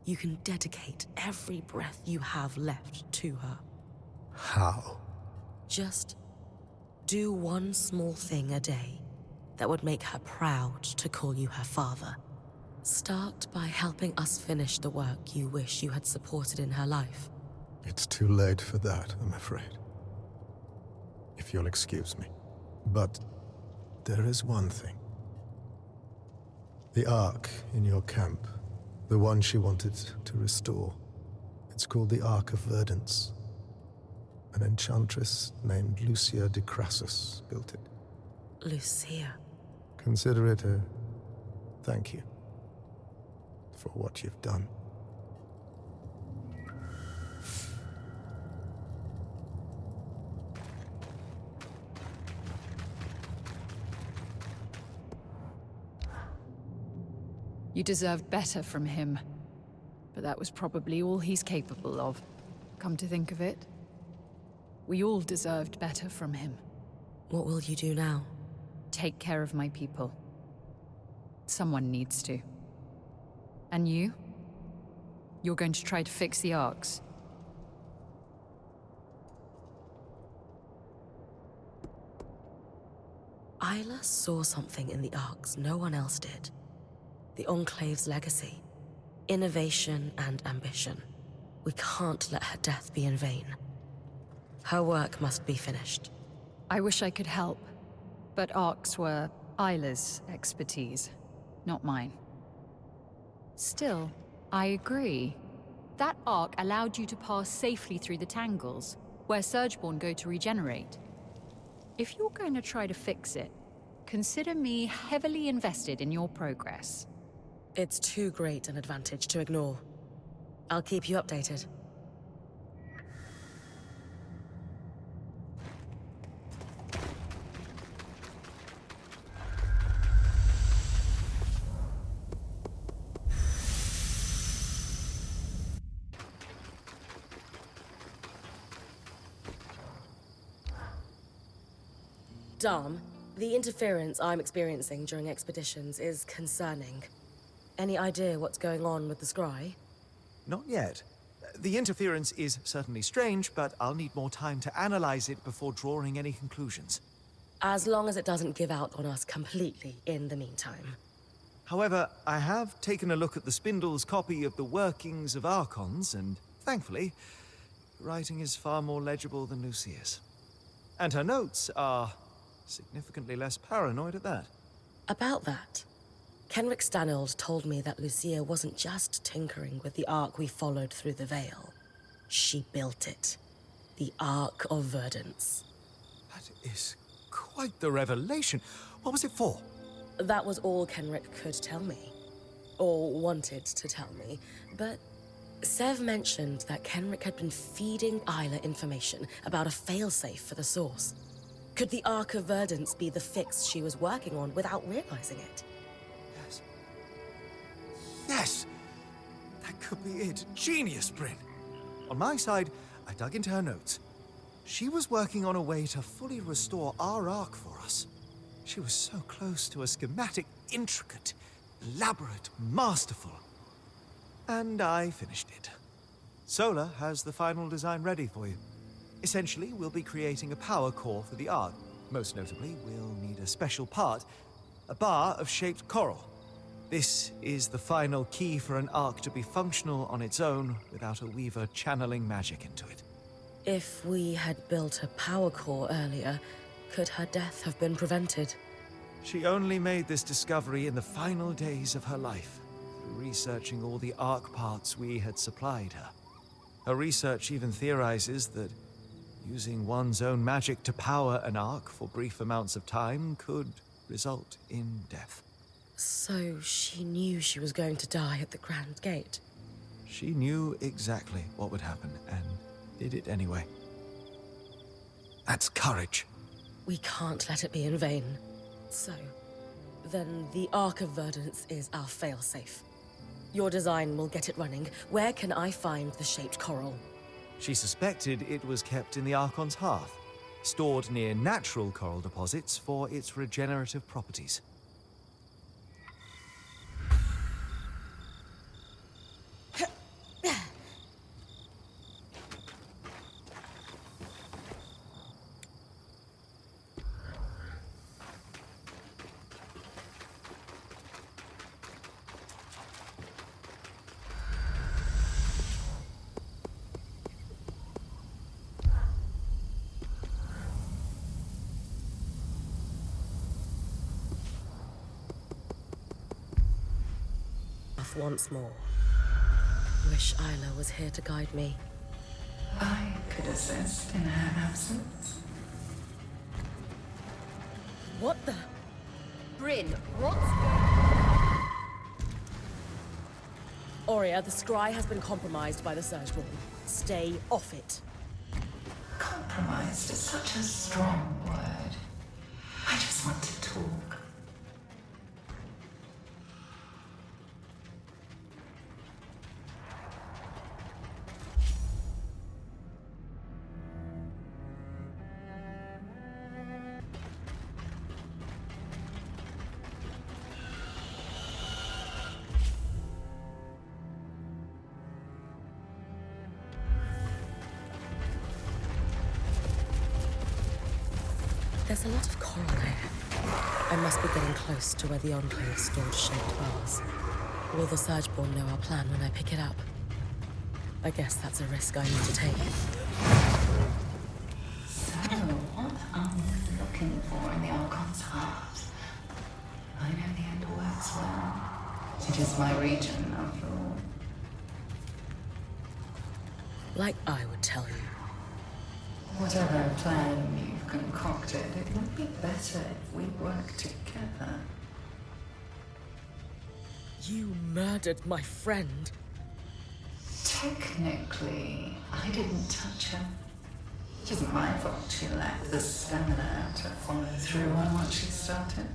you can dedicate every breath you have left to her. How? Just do one small thing a day that would make her proud to call you her father. Start by helping us finish the work you wish you had supported in her life. It's too late for that, I'm afraid. If you'll excuse me. But there is one thing. The Ark in your camp, the one she wanted to restore. It's called the Ark of Verdance. An enchantress named Lucia de Crassus built it. Lucia. Consider it a thank you for what you've done. You deserved better from him. But that was probably all he's capable of. Come to think of it, we all deserved better from him. What will you do now? Take care of my people. Someone needs to. And you? You're going to try to fix the arcs. Isla saw something in the arcs no one else did. The Enclave's legacy. Innovation and ambition. We can't let her death be in vain. Her work must be finished. I wish I could help, but arcs were Isla's expertise, not mine. Still, I agree. That arc allowed you to pass safely through the tangles, where Surgeborn go to regenerate. If you're going to try to fix it, consider me heavily invested in your progress. It's too great an advantage to ignore. I'll keep you updated. Dom, the interference I'm experiencing during expeditions is concerning. Any idea what's going on with the scry? Not yet. The interference is certainly strange, but I'll need more time to analyze it before drawing any conclusions. As long as it doesn't give out on us completely in the meantime. However, I have taken a look at the Spindle's copy of the workings of Archons, and thankfully, writing is far more legible than Lucia's. And her notes are significantly less paranoid at that. About that, Kenrick Stanold told me that Lucia wasn't just tinkering with the Ark we followed through the Veil. She built it. The Ark of Verdance. That is quite the revelation. What was it for? That was all Kenrick could tell me. Or wanted to tell me. But Sev mentioned that Kenrick had been feeding Isla information about a failsafe for the Source. Could the Ark of Verdance be the fix she was working on without realizing it? Yes. Yes! That could be it. Genius, Bryn. On my side, I dug into her notes. She was working on a way to fully restore our Ark for us. She was so close to a schematic, intricate, elaborate, masterful. And I finished it. Solar has the final design ready for you. Essentially, we'll be creating a power core for the Ark. Most notably, we'll need a special part, a bar of shaped coral. This is the final key for an Ark to be functional on its own without a Weaver channeling magic into it. If we had built a power core earlier, could her death have been prevented? She only made this discovery in the final days of her life, through researching all the Ark parts we had supplied her. Her research even theorizes that using one's own magic to power an Ark for brief amounts of time could result in death. So she knew she was going to die at the Grand Gate? She knew exactly what would happen, and did it anyway. That's courage. We can't let it be in vain. So, then the Ark of Verdance is our failsafe. Your design will get it running. Where can I find the shaped coral? She suspected it was kept in the Archon's hearth, stored near natural coral deposits for its regenerative properties. Once more. Wish Isla was here to guide me. I could assist in her absence. What the? Bryn, what's... Aurea, the scry has been compromised by the Surgeborn. Stay off it. Compromised is such a strong word. I just want to talk. There's a lot of coral here. I must be getting close to where the Enclave stored shaped bars. Will the Surgeborn know our plan when I pick it up? I guess that's a risk I need to take. So, what are we looking for in the Archon's heart? I know the Underworks well. It is my region, after all. Like I would tell you. Whatever plan you've concocted, it would be better if we worked together. You murdered my friend. Technically, I didn't touch her. It isn't my fault she lacked the stamina to follow through on what she started.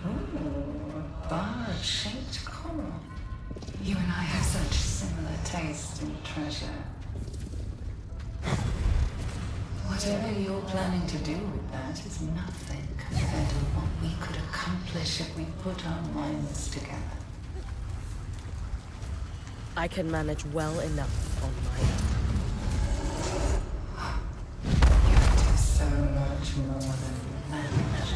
Ooh, a bar of shaped coral. You and I have such similar taste in treasure. Whatever you're planning to do with that is nothing compared to what we could accomplish if we put our minds together. I can manage well enough on my own. You do so much more than manage.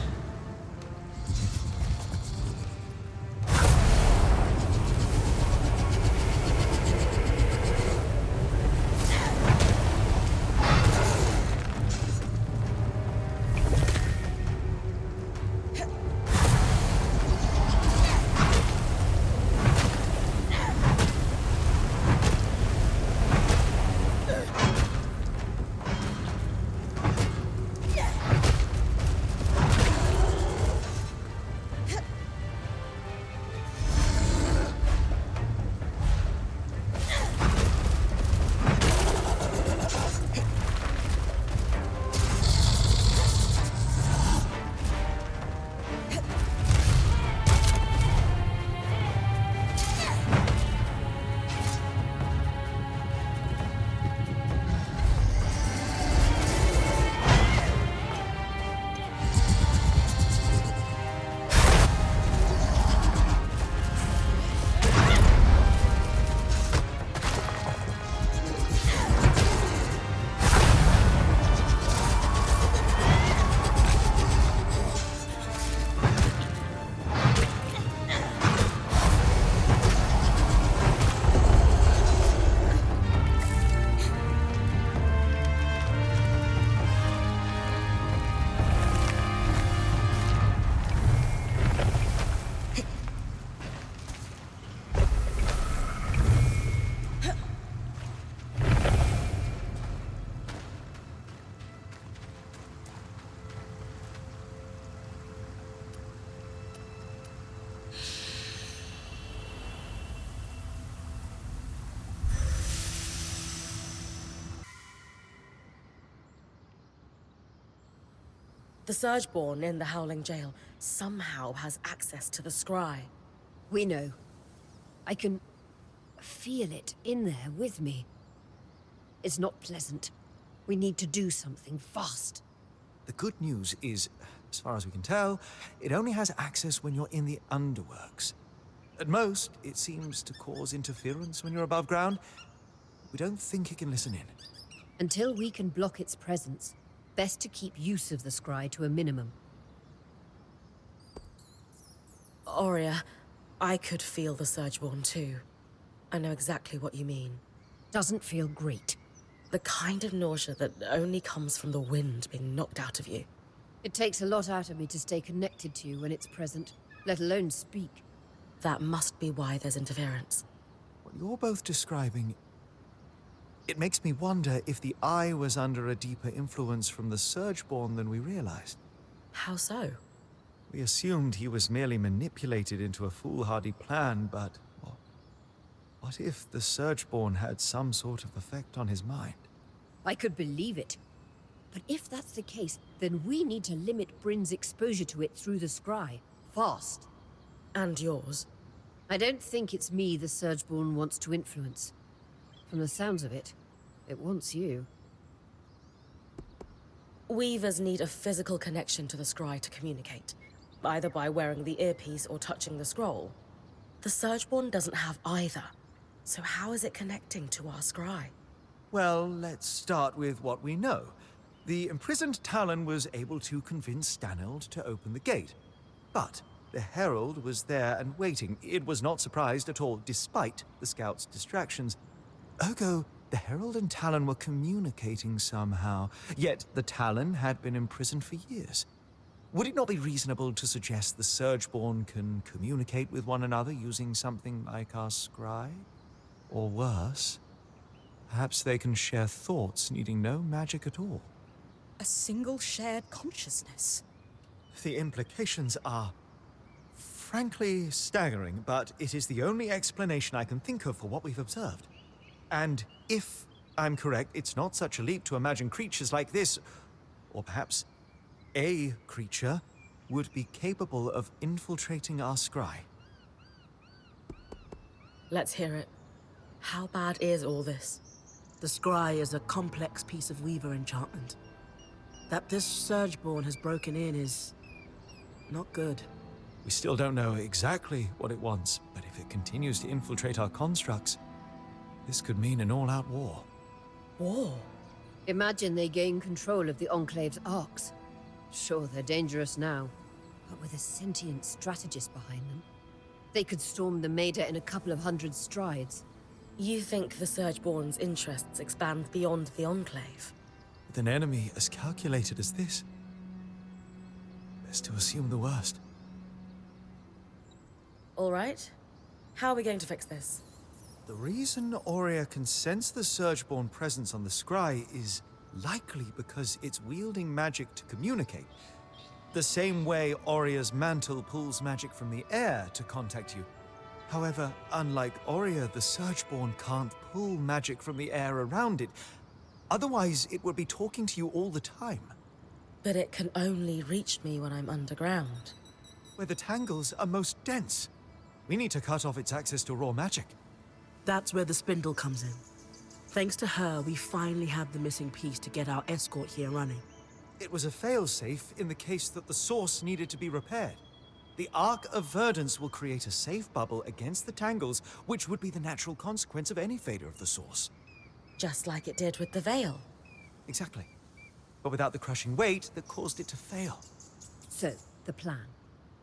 The Surgeborn in the Howling Jail somehow has access to the scry. We know. I can feel it in there with me. It's not pleasant. We need to do something fast. The good news is, as far as we can tell, it only has access when you're in the underworks. At most, it seems to cause interference when you're above ground. We don't think it can listen in. Until we can block its presence, best to keep use of the scry to a minimum. Aurea, I could feel the Surgeborn too. I know exactly what you mean. Doesn't feel great. The kind of nausea that only comes from the wind being knocked out of you. It takes a lot out of me to stay connected to you when it's present, let alone speak. That must be why there's interference. What you're both describing, it makes me wonder if the Eye was under a deeper influence from the Surgeborn than we realized. How so? We assumed he was merely manipulated into a foolhardy plan, but what if the Surgeborn had some sort of effect on his mind? I could believe it. But if that's the case, then we need to limit Bryn's exposure to it through the scry. Fast. And yours. I don't think it's me the Surgeborn wants to influence. From the sounds of it, it wants you. Weavers need a physical connection to the scry to communicate, either by wearing the earpiece or touching the scroll. The Surgeborn doesn't have either, so how is it connecting to our scry? Well, let's start with what we know. The imprisoned Talon was able to convince Stanild to open the gate. But the Herald was there and waiting. It was not surprised at all, despite the Scout's distractions. Ergo, the Herald and Talon were communicating somehow, yet the Talon had been imprisoned for years. Would it not be reasonable to suggest the Surgeborn can communicate with one another using something like our scry? Or worse, perhaps they can share thoughts needing no magic at all. A single shared consciousness. The implications are frankly staggering, but it is the only explanation I can think of for what we've observed. And if I'm correct, it's not such a leap to imagine creatures like this, or perhaps a creature, would be capable of infiltrating our scry. Let's hear it. How bad is all this? The scry is a complex piece of Weaver enchantment. That this Surgeborn has broken in is not good. We still don't know exactly what it wants, but if it continues to infiltrate our constructs, this could mean an all-out war. War? Imagine they gain control of the Enclave's arcs. Sure, they're dangerous now, but with a sentient strategist behind them, they could storm the Maida in a couple of hundred strides. You think the Surgeborn's interests expand beyond the Enclave? With an enemy as calculated as this, best to assume the worst. All right. How are we going to fix this? The reason Aurea can sense the Surgeborn presence on the scry is likely because it's wielding magic to communicate. The same way Aurea's mantle pulls magic from the air to contact you. However, unlike Aurea, the Surgeborn can't pull magic from the air around it. Otherwise, it would be talking to you all the time. But it can only reach me when I'm underground. Where the tangles are most dense. We need to cut off its access to raw magic. That's where the spindle comes in. Thanks to her, we finally have the missing piece to get our escort here running. It was a failsafe in the case that the source needed to be repaired. The Arc of Verdance will create a safe bubble against the tangles, which would be the natural consequence of any failure of the source. Just like it did with the Veil. Exactly. But without the crushing weight that caused it to fail. So, the plan.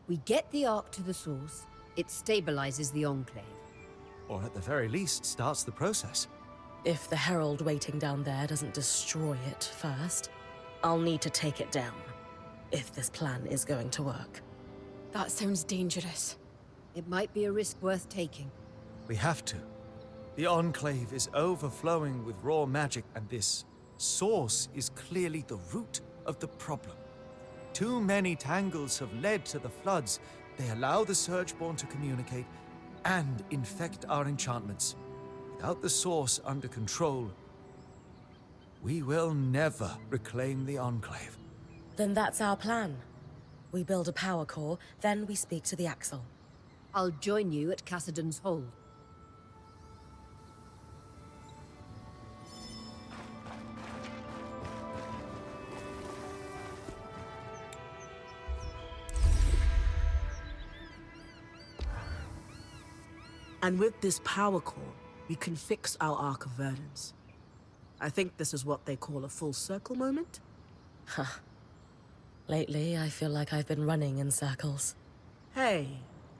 We get the Arc to the source, it stabilizes the Enclave. Or at the very least, starts the process. If the Herald waiting down there doesn't destroy it first, I'll need to take it down. If this plan is going to work. That sounds dangerous. It might be a risk worth taking. We have to. The Enclave is overflowing with raw magic, and this source is clearly the root of the problem. Too many tangles have led to the floods. They allow the Surgeborn to communicate and infect our enchantments. Without the source under control, we will never reclaim the Enclave. Then that's our plan. We build a power core, then we speak to the Axle. I'll join you at Cassidon's Hold. And with this power core, we can fix our Arc of Verdance. I think this is what they call a full circle moment. Huh. Lately, I feel like I've been running in circles. Hey,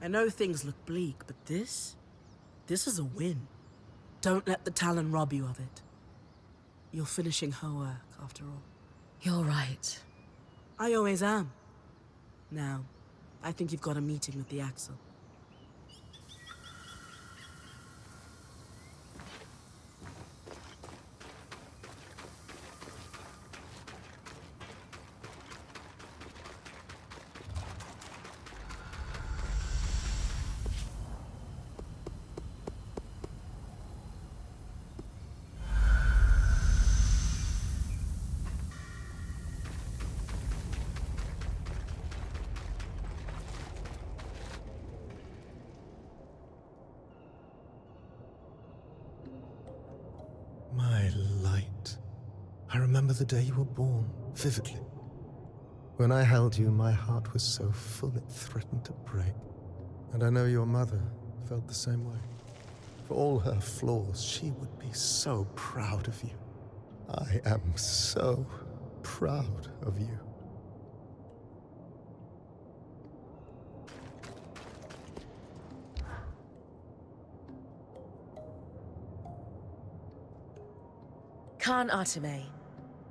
I know things look bleak, but this is a win. Don't let the Talon rob you of it. You're finishing her work, after all. You're right. I always am. Now, I think you've got a meeting with the Axle. My light. I remember the day you were born, vividly. When I held you, my heart was so full it threatened to break. And I know your mother felt the same way. For all her flaws, she would be so proud of you. I am so proud of you. Khan Arteme,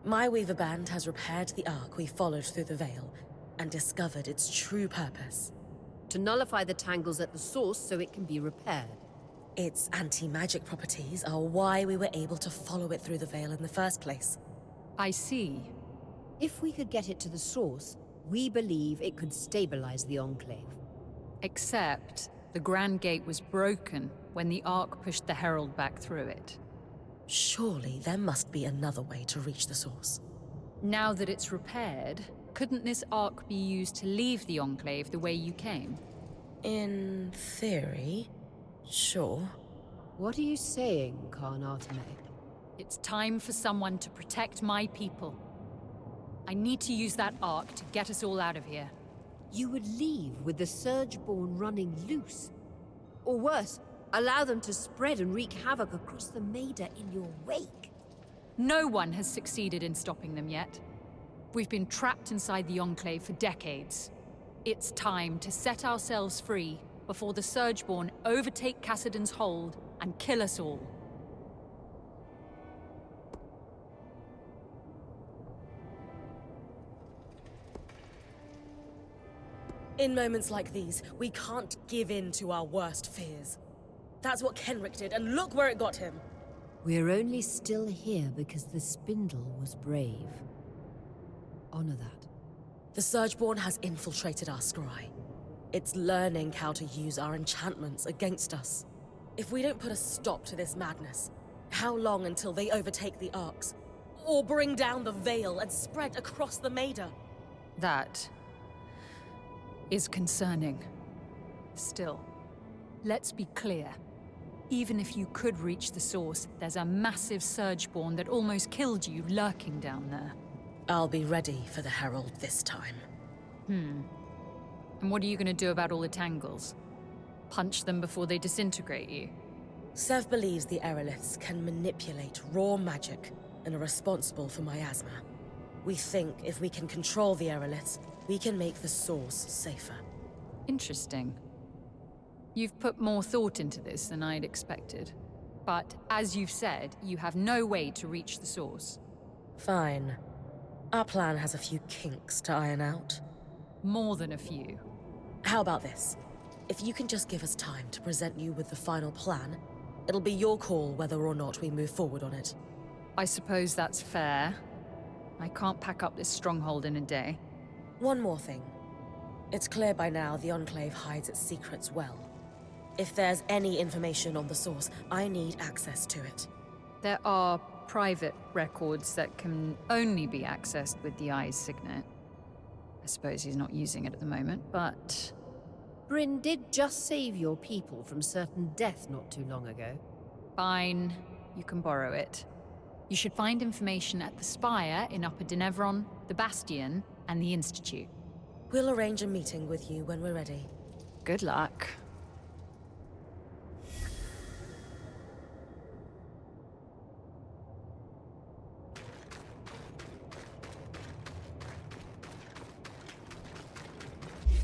my Weaver Band has repaired the Ark we followed through the Veil and discovered its true purpose. To nullify the tangles at the source so it can be repaired. Its anti-magic properties are why we were able to follow it through the Veil in the first place. I see. If we could get it to the source, we believe it could stabilize the Enclave. Except the Grand Gate was broken when the Ark pushed the Herald back through it. Surely there must be another way to reach the source. Now that it's repaired, couldn't this Ark be used to leave the Enclave the way you came? In theory, sure. What are you saying, Khan Arteme? It's time for someone to protect my people. I need to use that arc to get us all out of here. You would leave with the Surgeborn running loose? Or worse, allow them to spread and wreak havoc across the Maida in your wake? No one has succeeded in stopping them yet. We've been trapped inside the Enclave for decades. It's time to set ourselves free before the Surgeborn overtake Cassidon's hold and kill us all. In moments like these, we can't give in to our worst fears. That's what Kenrick did, and look where it got him. We're only still here because the Spindle was brave. Honor that. The Surgeborn has infiltrated our scry. It's learning how to use our enchantments against us. If we don't put a stop to this madness, how long until they overtake the Arcs? Or bring down the Veil and spread across the Maida? That is concerning. Still, let's be clear. Even if you could reach the source, there's a massive Surgeborn that almost killed you lurking down there. I'll be ready for the Herald this time. And what are you going to do about all the Tangles? Punch them before they disintegrate you? Sev believes the Aeroliths can manipulate raw magic and are responsible for miasma. We think if we can control the Aeroliths, we can make the source safer. Interesting. You've put more thought into this than I'd expected. But as you've said, you have no way to reach the source. Fine. Our plan has a few kinks to iron out. More than a few. How about this? If you can just give us time to present you with the final plan, it'll be your call whether or not we move forward on it. I suppose that's fair. I can't pack up this stronghold in a day. One more thing. It's clear by now the Enclave hides its secrets well. If there's any information on the source, I need access to it. There are private records that can only be accessed with the Eye's signet. I suppose he's not using it at the moment, but... Bryn did just save your people from certain death not too long ago. Fine. You can borrow it. You should find information at the Spire in Upper Denevron, the Bastion, and the Institute. We'll arrange a meeting with you when we're ready. Good luck.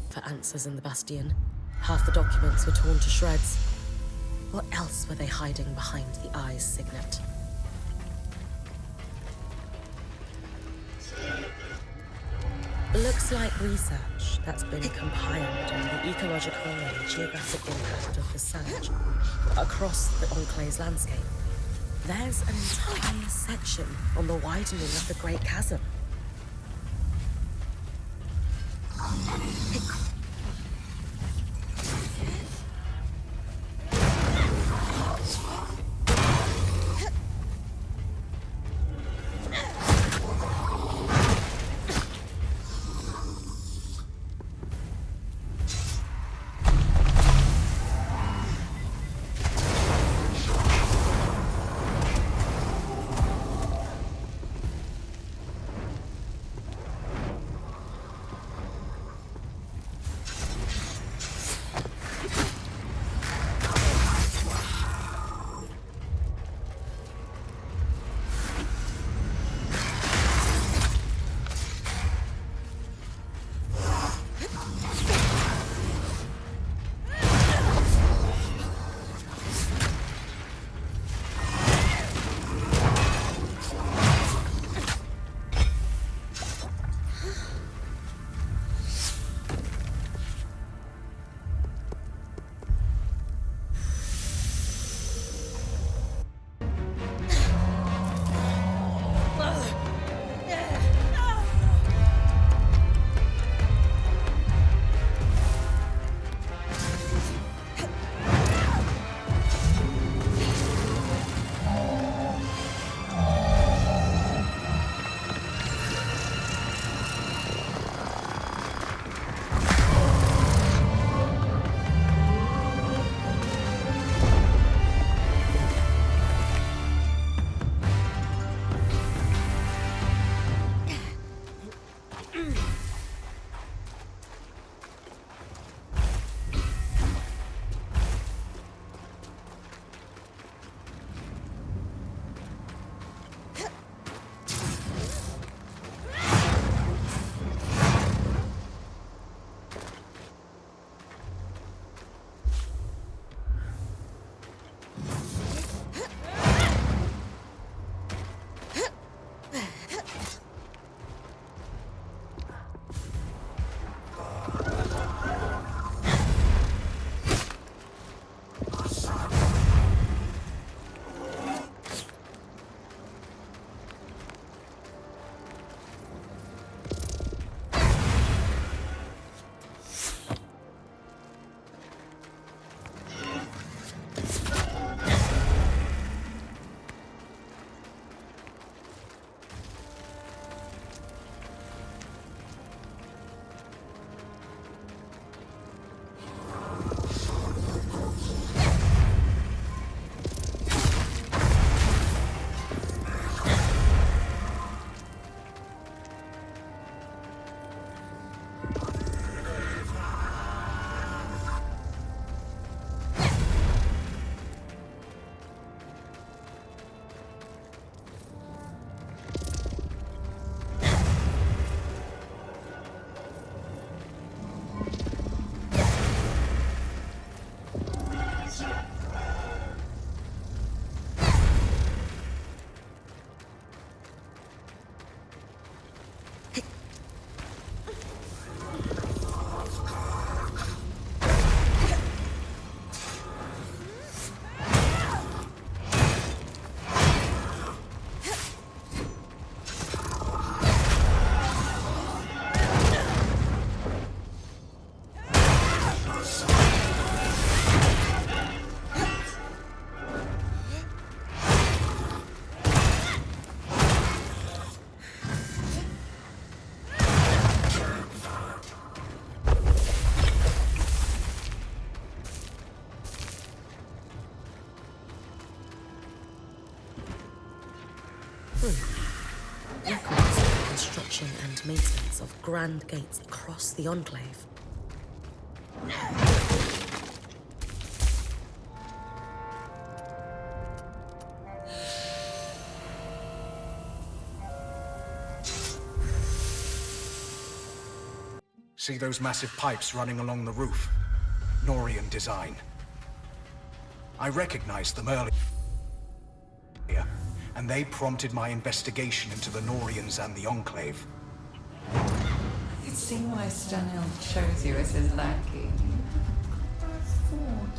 For answers in the Bastion, half the documents were torn to shreds. What else were they hiding behind the Eye's signet? Looks like research that's been compiled on the ecological and geographic impact of the surge across the Enclave's landscape. There's an entire section on the widening of the Great Chasm. Records of the construction and maintenance of grand gates across the Enclave. See those massive pipes running along the roof? Norian design. I recognized them earlier, and they prompted my investigation into the Norians and the Enclave. I can see why Stanhill chose you as his lackey. I thought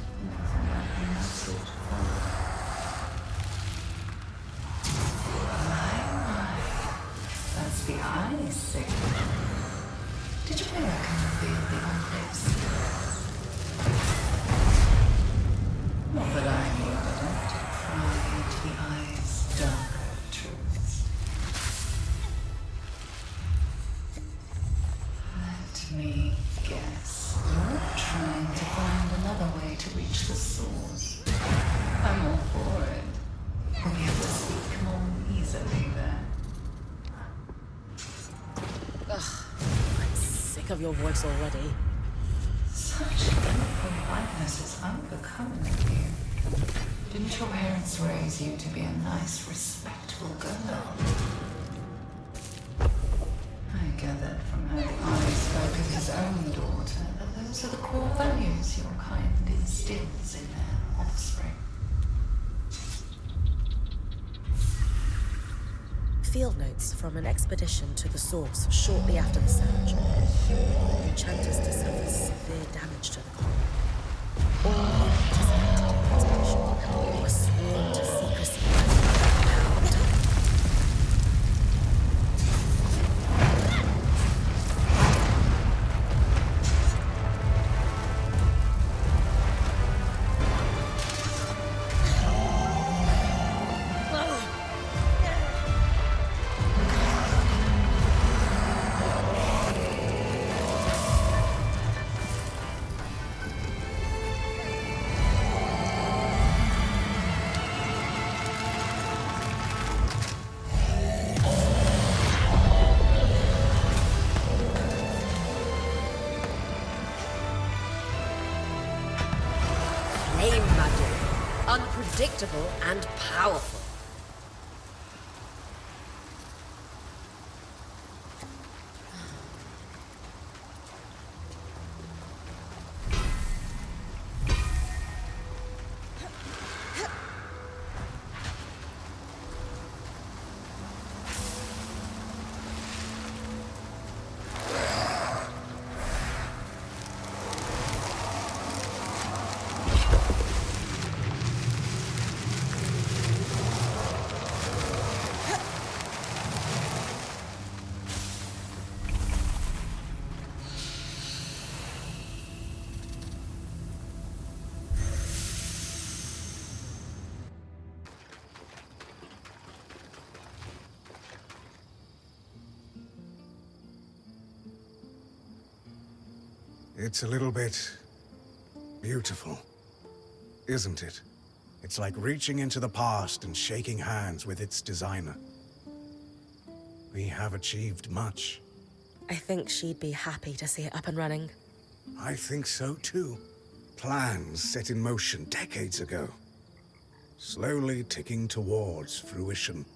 that sort of my. That's the eye signal. Did you ever reveal the Enclave's secrets? Not that I needed it to pry into the eye's darker truths. Let me guess. You're trying to find another way to reach the source. I'm all for it. We'll be able to speak more easily then. Ugh. Sick of your voice already. Such politeness is unbecoming of you. Didn't your parents raise you to be a nice, respectful girl? I gathered from how the eye spoke of his own daughter that those are the core values your kind instills in their offspring. Field notes from an expedition to the source shortly after the surge. The enchanters discovered severe damage to the colony. All who participated in the expedition were sworn to secrecy by the Baytuh. Unpredictable and powerful. It's a little bit beautiful, isn't it? It's like reaching into the past and shaking hands with its designer. We have achieved much. I think she'd be happy to see it up and running. I think so too. Plans set in motion decades ago. Slowly ticking towards fruition.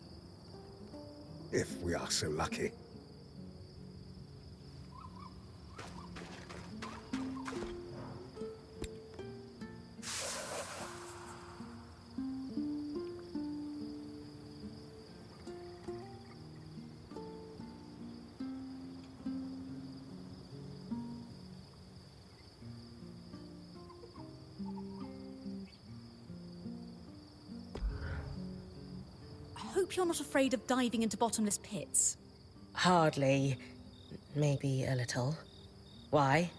If we are so lucky. I hope you're not afraid of diving into bottomless pits. Hardly. Maybe a little. Why?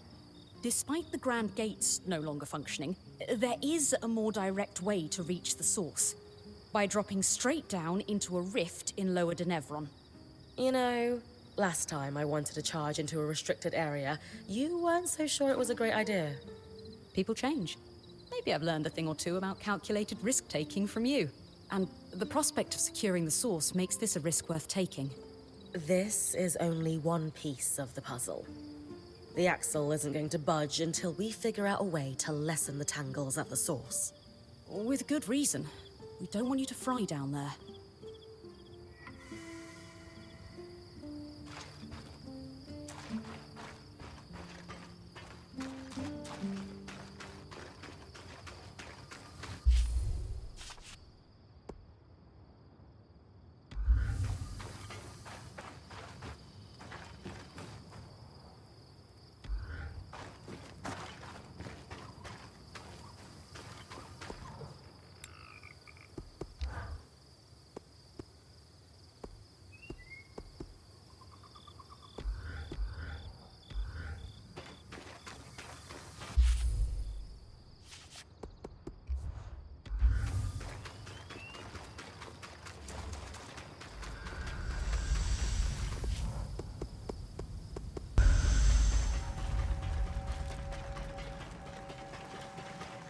Despite the Grand Gates no longer functioning, there is a more direct way to reach the source. By dropping straight down into a rift in Lower Denevron. You know, last time I wanted to charge into a restricted area, you weren't so sure it was a great idea. People change. Maybe I've learned a thing or two about calculated risk-taking from you. And the prospect of securing the source makes this a risk worth taking. This is only one piece of the puzzle. The axle isn't going to budge until we figure out a way to lessen the tangles at the source. With good reason. We don't want you to fry down there.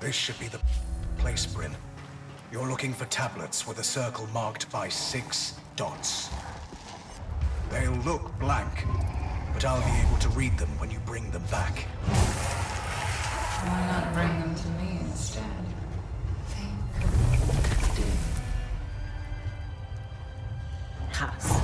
This should be the place, Bryn. You're looking for tablets with a circle marked by 6 dots. They'll look blank, but I'll be able to read them when you bring them back. Why not bring them to me instead? Think. Do. Pass.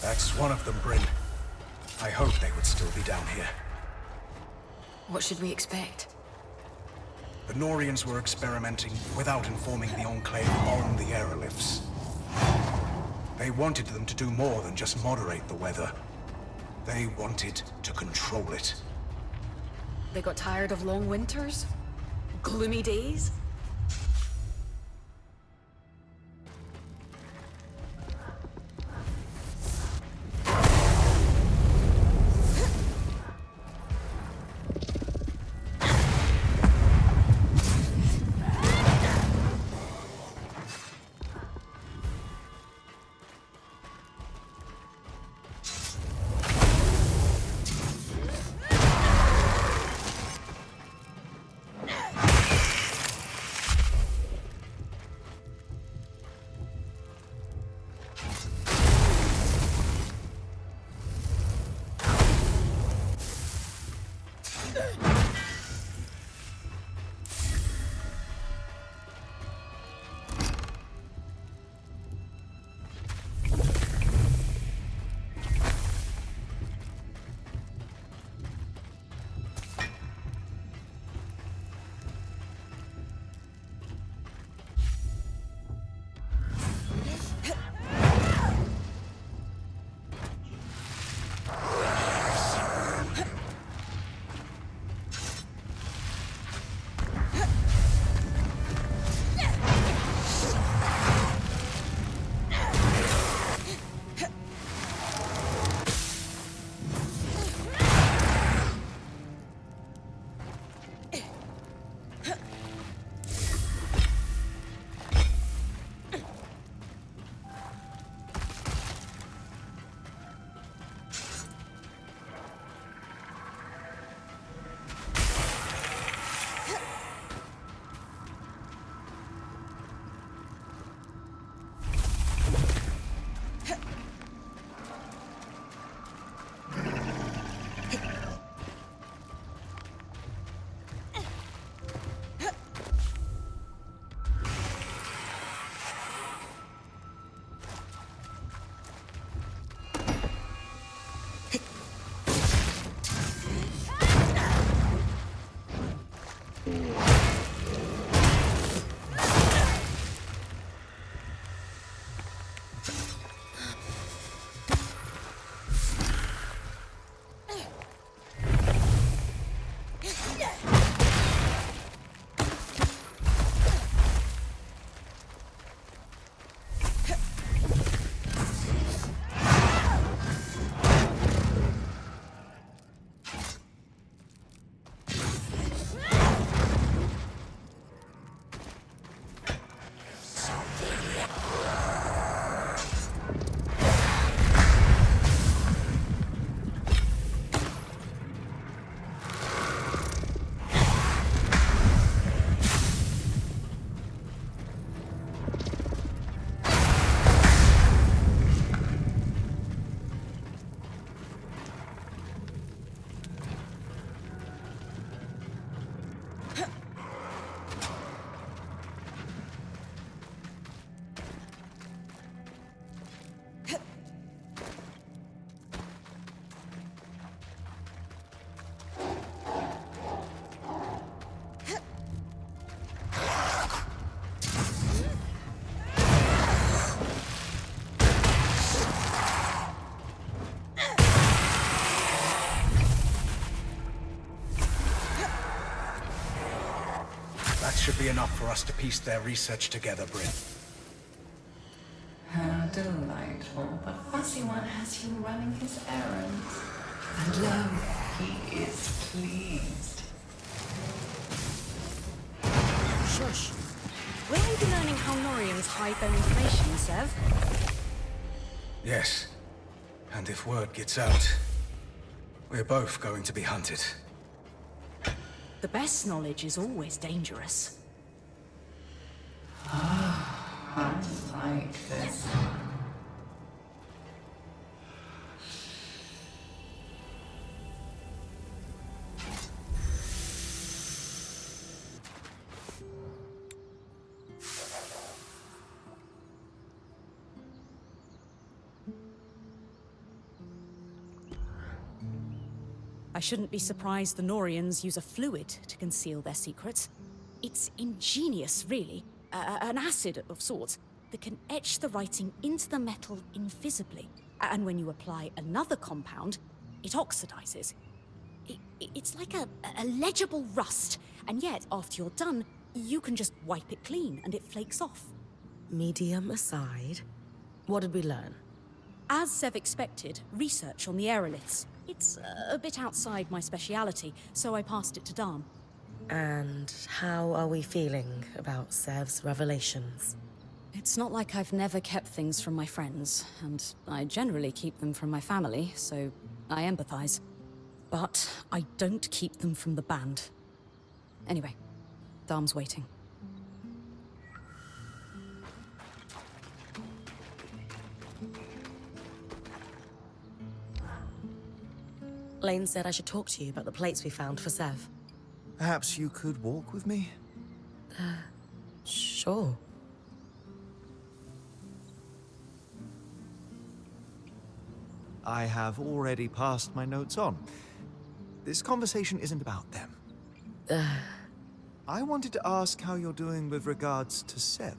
That's one of them, Bryn. I hope they would still be down here. What should we expect? The Norians were experimenting without informing the Enclave on the aerolifts. They wanted them to do more than just moderate the weather. They wanted to control it. They got tired of long winters? Gloomy days? should be enough for us to piece their research together, Bryn. How delightful. The fussy one has you running his errands. And lo, he is pleased. Shush. Will we be learning how Norians hide their information, Sev? Yes. And if word gets out, we're both going to be hunted. The best knowledge is always dangerous. I like this. I shouldn't be surprised the Norians use a fluid to conceal their secrets. It's ingenious, really. An acid of sorts that can etch the writing into the metal invisibly. And when you apply another compound, it oxidizes. It's like a legible rust, and yet, after you're done, you can just wipe it clean and it flakes off. Medium aside, what did we learn? As Sev expected, research on the aeroliths. It's a bit outside my speciality, so I passed it to Dam. And how are we feeling about Sev's revelations? It's not like I've never kept things from my friends, and I generally keep them from my family, so I empathize. But I don't keep them from the band. Anyway, Dam's waiting. Lane said I should talk to you about the plates we found for Sev. Perhaps you could walk with me? Sure. I have already passed my notes on. This conversation isn't about them. I wanted to ask how you're doing with regards to Sev.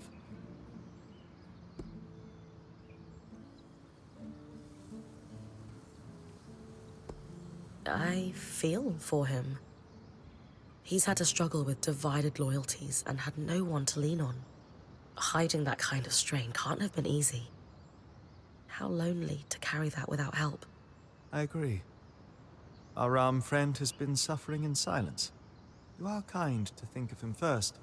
I feel for him. He's had to struggle with divided loyalties and had no one to lean on. Hiding that kind of strain can't have been easy. How lonely to carry that without help. I agree. Our friend has been suffering in silence. You are kind to think of him first.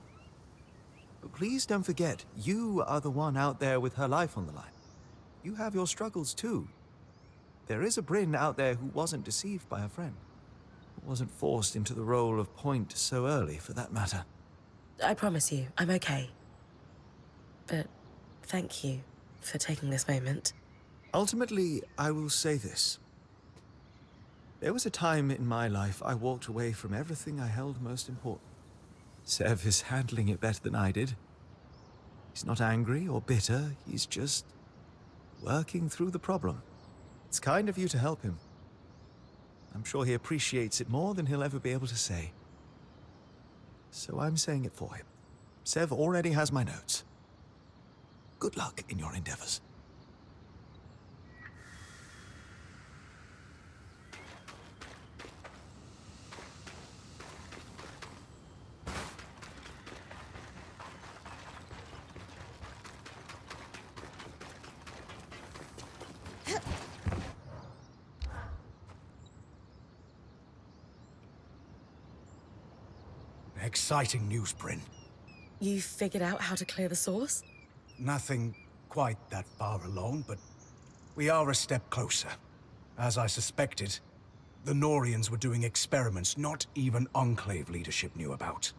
But please don't forget, you are the one out there with her life on the line. You have your struggles too. There is a Bryn out there who wasn't deceived by her friend. Who wasn't forced into the role of point so early, for that matter. I promise you, I'm okay. But thank you for taking this moment. Ultimately, I will say this. There was a time in my life I walked away from everything I held most important. Sev is handling it better than I did. He's not angry or bitter, he's just working through the problem. It's kind of you to help him. I'm sure he appreciates it more than he'll ever be able to say. So I'm saying it for him. Sev already has my notes. Good luck in your endeavors. Exciting news, Bryn. You figured out how to clear the source? Nothing quite that far along, but we are a step closer. As I suspected, the Norians were doing experiments not even Enclave leadership knew about.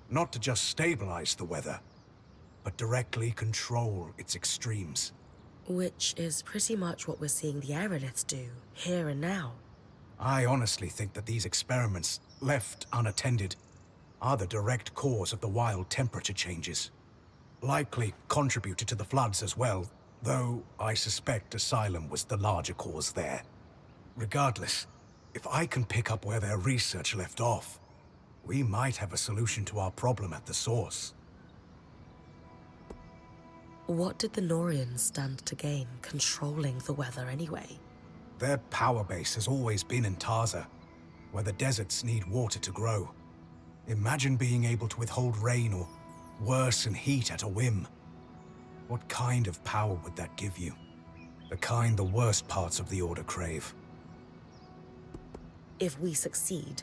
Not to just stabilize the weather, but directly control its extremes. Which is pretty much what we're seeing the aeroliths do, here and now. I honestly think that these experiments, left unattended, are the direct cause of the wild temperature changes. Likely contributed to the floods as well, though I suspect Asylum was the larger cause there. Regardless, if I can pick up where their research left off, we might have a solution to our problem at the source. What did the Norians stand to gain controlling the weather anyway? Their power base has always been in Taza, where the deserts need water to grow. Imagine being able to withhold rain or worsen heat at a whim. What kind of power would that give you? The kind the worst parts of the Order crave. If we succeed,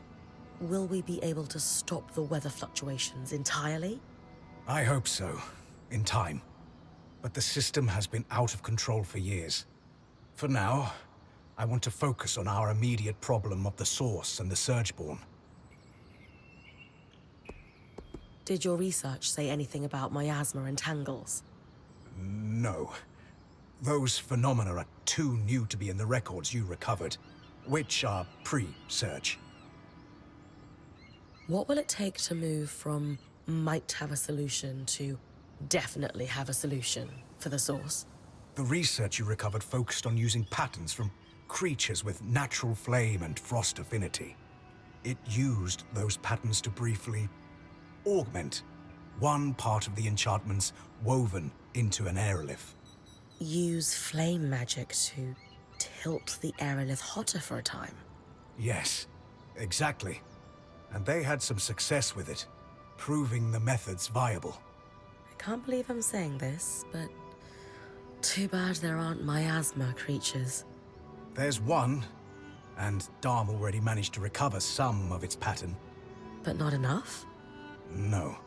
will we be able to stop the weather fluctuations entirely? I hope so, in time. But the system has been out of control for years. For now, I want to focus on our immediate problem of the Source and the Surgeborn. Did your research say anything about miasma and tangles? No. Those phenomena are too new to be in the records you recovered, which are pre-Surge. What will it take to move from might have a solution to definitely have a solution for the Source? The research you recovered focused on using patterns from creatures with natural flame and frost affinity. It used those patterns to briefly augment one part of the enchantments woven into an aerolith. Use flame magic to tilt the aerolith hotter for a time? Yes, exactly. And they had some success with it, proving the methods viable. I can't believe I'm saying this, but too bad there aren't miasma creatures. There's one, and Dharm already managed to recover some of its pattern. But not enough? No.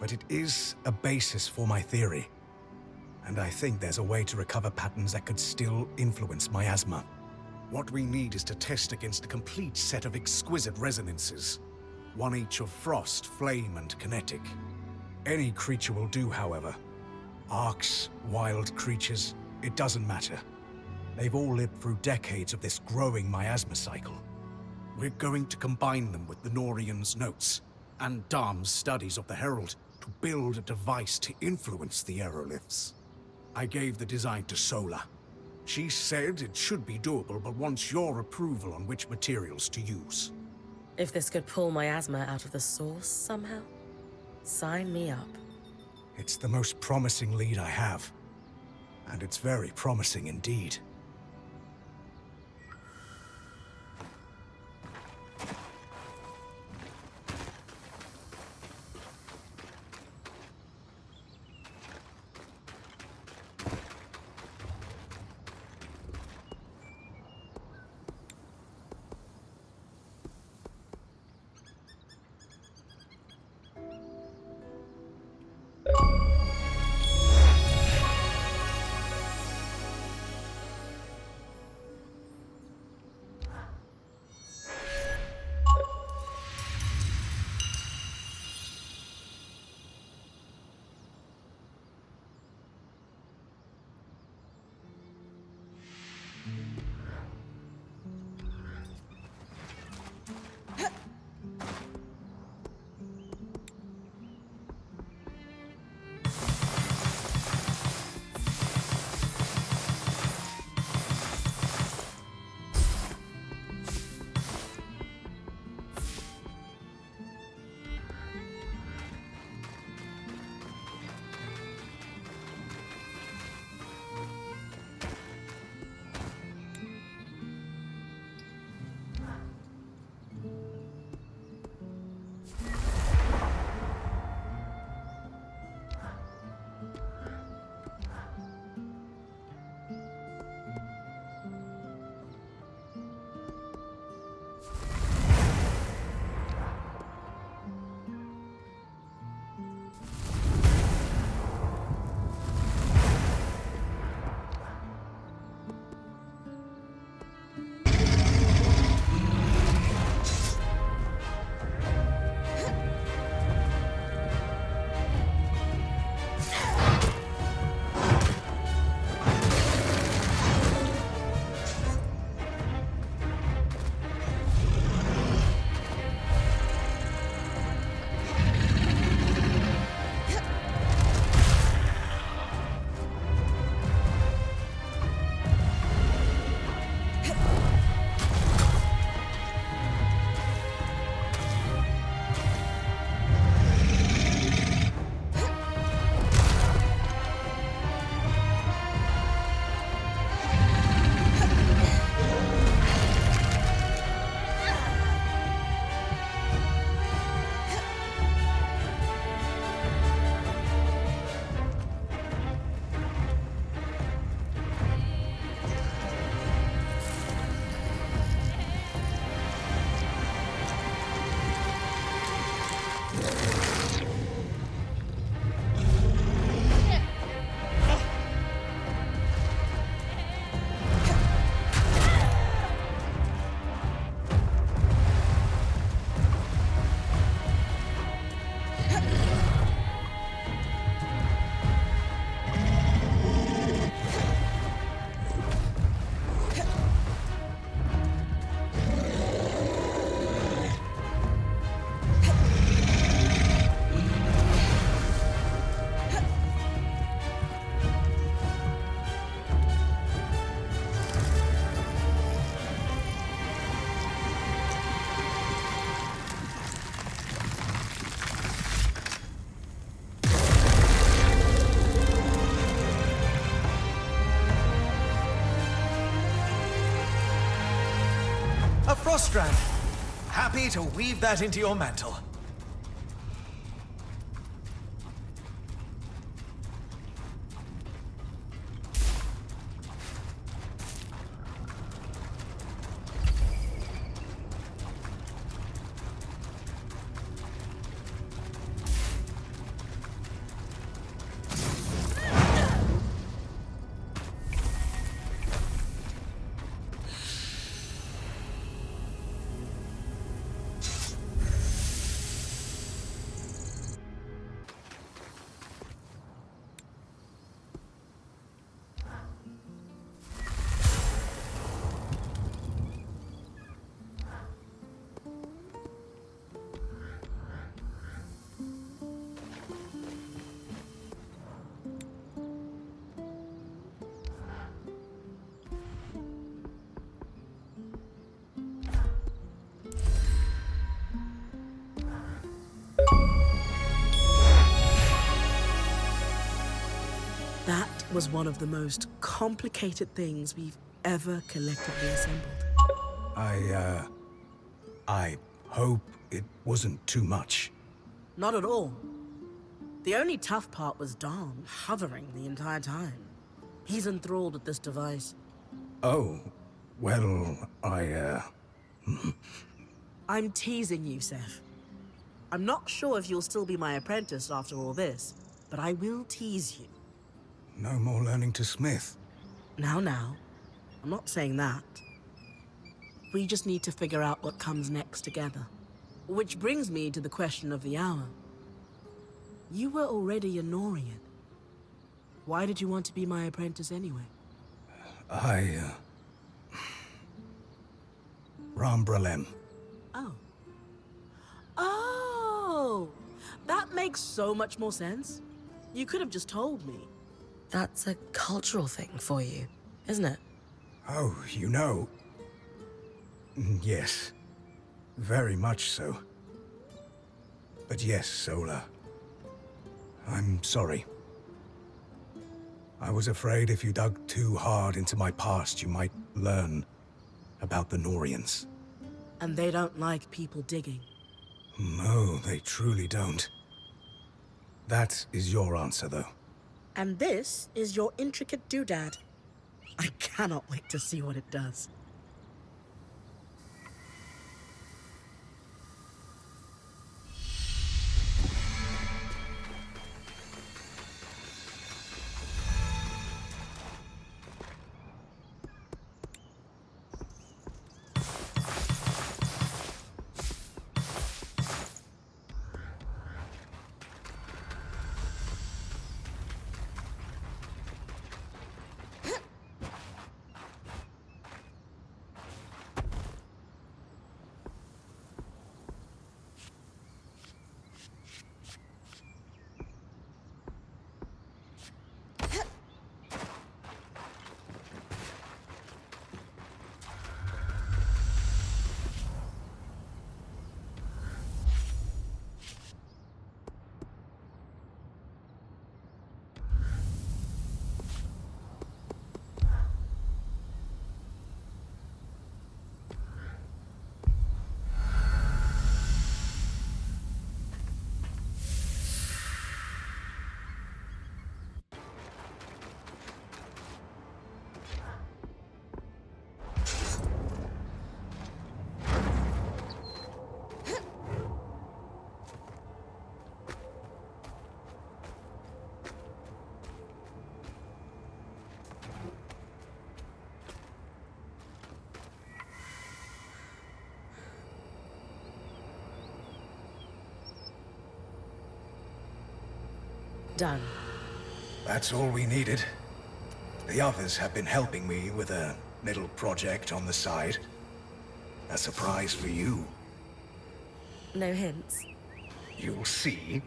But it is a basis for my theory. And I think there's a way to recover patterns that could still influence miasma. What we need is to test against a complete set of exquisite resonances. One each of frost, flame, and kinetic. Any creature will do, however. Arcs, wild creatures, it doesn't matter. They've all lived through decades of this growing miasma cycle. We're going to combine them with the Norian's notes and Dharm's studies of the Herald to build a device to influence the aeroliths. I gave the design to Sola. She said it should be doable, but wants your approval on which materials to use. If this could pull miasma out of the Source somehow, sign me up. It's the most promising lead I have. And it's very promising indeed. across, Strand. Happy to weave that into your mantle. That was one of the most complicated things we've ever collectively assembled. I hope it wasn't too much. Not at all. The only tough part was Dom, hovering the entire time. He's enthralled with this device. Oh, well, I'm teasing you, Seth. I'm not sure if you'll still be my apprentice after all this, but I will tease you. No more learning to smith. Now, I'm not saying that. We just need to figure out what comes next together. Which brings me to the question of the hour. You were already a Norian. Why did you want to be my apprentice anyway? Rambralem. Oh, that makes so much more sense. You could have just told me. That's a cultural thing for you, isn't it? Oh, you know. Yes. Very much so. But yes, Sola. I'm sorry. I was afraid if you dug too hard into my past, you might learn about the Norians. And they don't like people digging. No, they truly don't. That is your answer, though. And this is your intricate doodad. I cannot wait to see what it does. Done. That's all we needed. The others have been helping me with a little project on the side. A surprise for you. No hints? You'll see.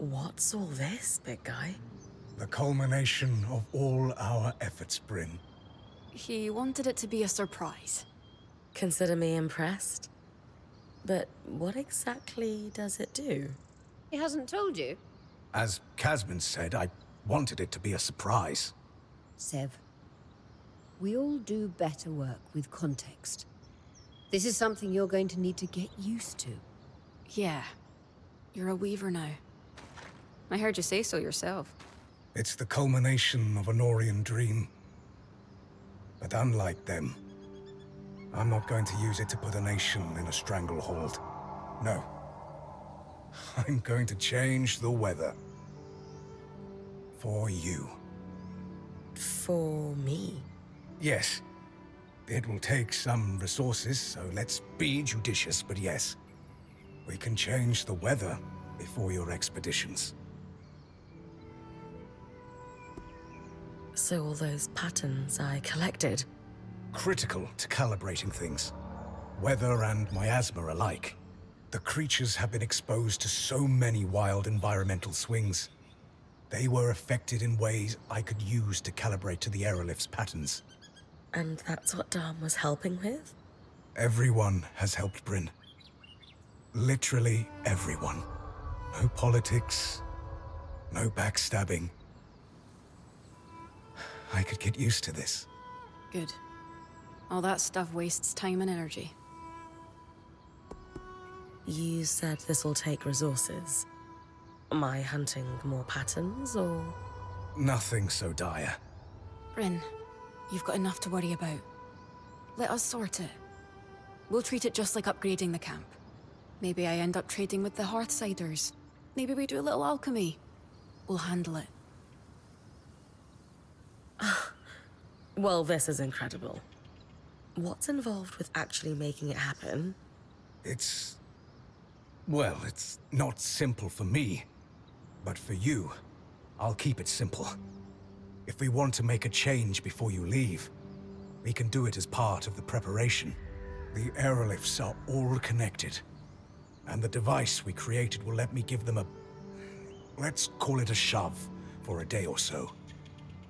What's all this, big guy? The culmination of all our efforts, Bryn. He wanted it to be a surprise. Consider me impressed. But what exactly does it do? He hasn't told you? As Casman said, I wanted it to be a surprise. Sev, we all do better work with context. This is something you're going to need to get used to. Yeah. You're a weaver now. I heard you say so yourself. It's the culmination of an Orion dream. But unlike them, I'm not going to use it to put a nation in a stranglehold. No. I'm going to change the weather. For you. For me? Yes. It will take some resources, so let's be judicious, but yes. We can change the weather before your expeditions. So all those patterns I collected? Critical to calibrating things. Weather and miasma alike. The creatures have been exposed to so many wild environmental swings. They were affected in ways I could use to calibrate to the aerolift's patterns. And that's what Dom was helping with? Everyone has helped Bryn. Literally everyone. No politics, no backstabbing. I could get used to this. Good. All that stuff wastes time and energy. You said this will take resources. Am I hunting more patterns, or...? Nothing so dire. Bryn, you've got enough to worry about. Let us sort it. We'll treat it just like upgrading the camp. Maybe I end up trading with the Hearthsiders. Maybe we do a little alchemy. We'll handle it. Well, this is incredible. What's involved with actually making it happen? Well, it's not simple for me. But for you, I'll keep it simple. If we want to make a change before you leave, we can do it as part of the preparation. The aerolifts are all connected. And the device we created will let me give them let's call it a shove, for a day or so.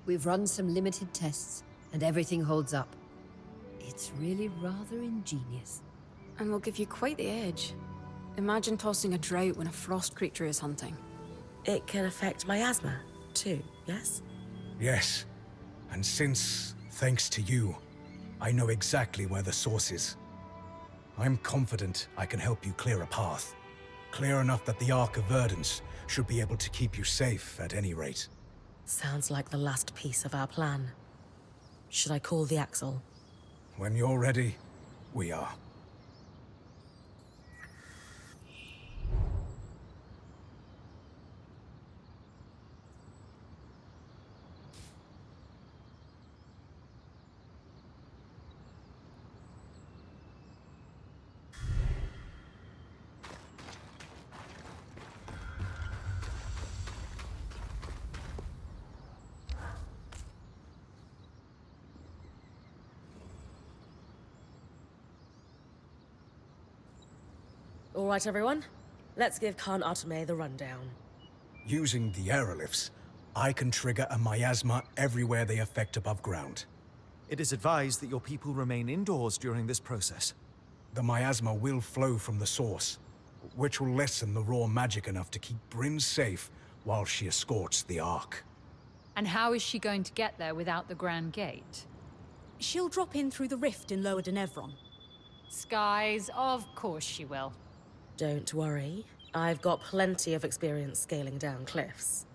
We've run some limited tests, and everything holds up. It's really rather ingenious. And we'll give you quite the edge. Imagine tossing a drought when a frost creature is hunting. It can affect miasma, too, yes? Yes. And since, thanks to you, I know exactly where the source is. I'm confident I can help you clear a path. Clear enough that the Ark of Verdance should be able to keep you safe at any rate. Sounds like the last piece of our plan. Should I call the Axle? When you're ready, we are. All right, everyone. Let's give Khan Arteme the rundown. Using the aerolifts, I can trigger a miasma everywhere they affect above ground. It is advised that your people remain indoors during this process. The miasma will flow from the source, which will lessen the raw magic enough to keep Bryn safe while she escorts the Ark. And how is she going to get there without the Grand Gate? She'll drop in through the rift in Lower Denevron. Skies, of course she will. Don't worry. I've got plenty of experience scaling down cliffs.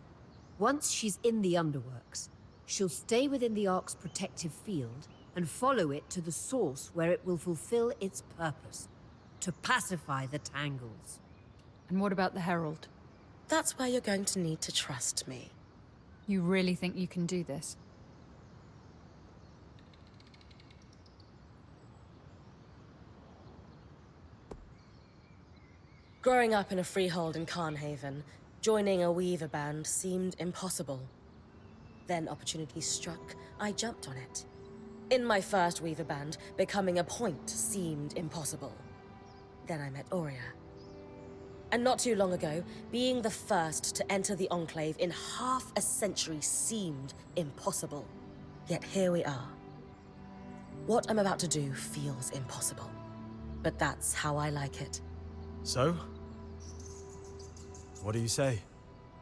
Once she's in the underworks, she'll stay within the Ark's protective field and follow it to the source where it will fulfill its purpose, to pacify the Tangles. And what about the Herald? That's where you're going to need to trust me. You really think you can do this? Growing up in a freehold in Carnhaven, joining a weaver band seemed impossible. Then opportunity struck, I jumped on it. In my first weaver band, becoming a point seemed impossible. Then I met Aurea. And not too long ago, being the first to enter the Enclave in half a century seemed impossible. Yet here we are. What I'm about to do feels impossible. But that's how I like it. So? What do you say?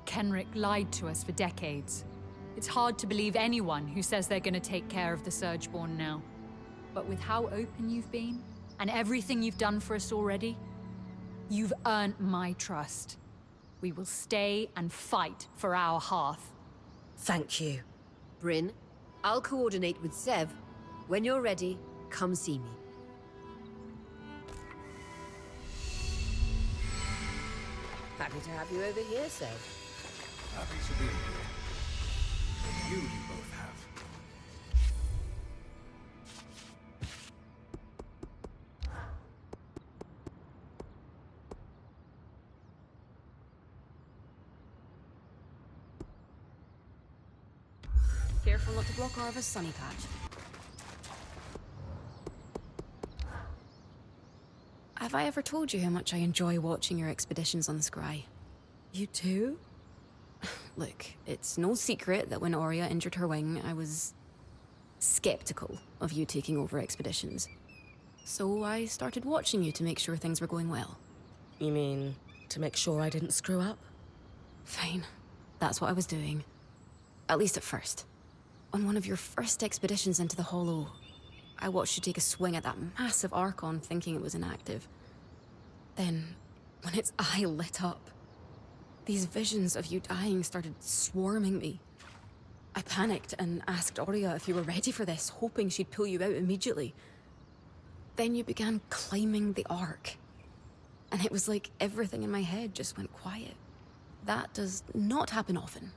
Kenrick lied to us for decades. It's hard to believe anyone who says they're gonna take care of the Surgeborn now. But with how open you've been, and everything you've done for us already, you've earned my trust. We will stay and fight for our hearth. Thank you. Bryn, I'll coordinate with Sev. When you're ready, come see me. Happy to have you over here, Sev. Happy to be here. What you both have. Careful not to block Arva's sunny patch. Have I ever told you how much I enjoy watching your expeditions on the Scry? You too? Look, it's no secret that when Aurea injured her wing, I was skeptical of you taking over expeditions. So I started watching you to make sure things were going well. You mean, to make sure I didn't screw up? Fine. That's what I was doing. At least at first. On one of your first expeditions into the Hollow, I watched you take a swing at that massive Archon thinking it was inactive. Then, when its eye lit up, these visions of you dying started swarming me. I panicked and asked Aurea if you were ready for this, hoping she'd pull you out immediately. Then you began climbing the Ark. And it was like everything in my head just went quiet. That does not happen often.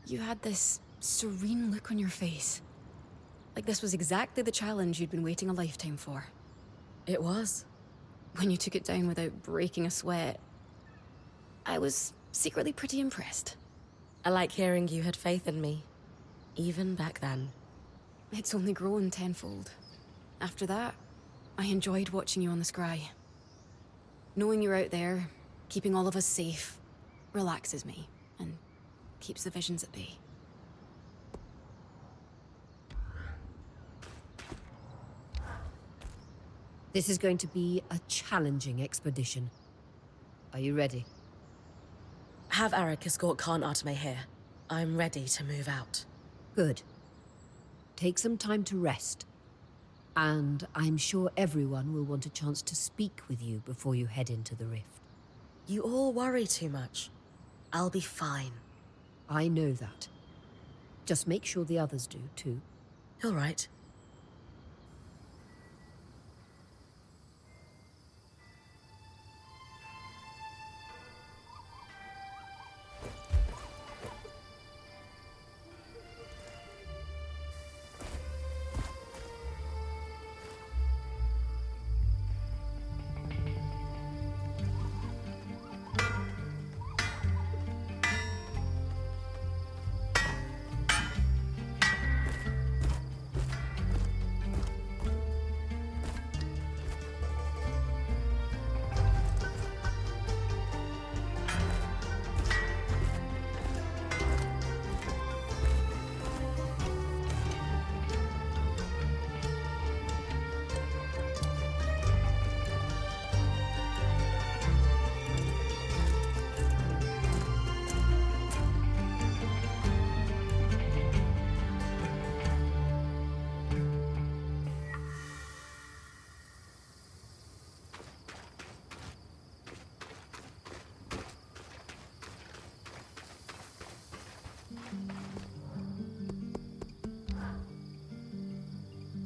You had this serene look on your face. Like this was exactly the challenge you'd been waiting a lifetime for. It was. When you took it down without breaking a sweat, I was secretly pretty impressed. I like hearing you had faith in me, even back then. It's only grown tenfold. After that, I enjoyed watching you on the Scry. Knowing you're out there, keeping all of us safe, relaxes me and keeps the visions at bay. This is going to be a challenging expedition. Are you ready? Have Arik escort Khan Arteme here. I'm ready to move out. Good. Take some time to rest. And I'm sure everyone will want a chance to speak with you before you head into the rift. You all worry too much. I'll be fine. I know that. Just make sure the others do, too. All right.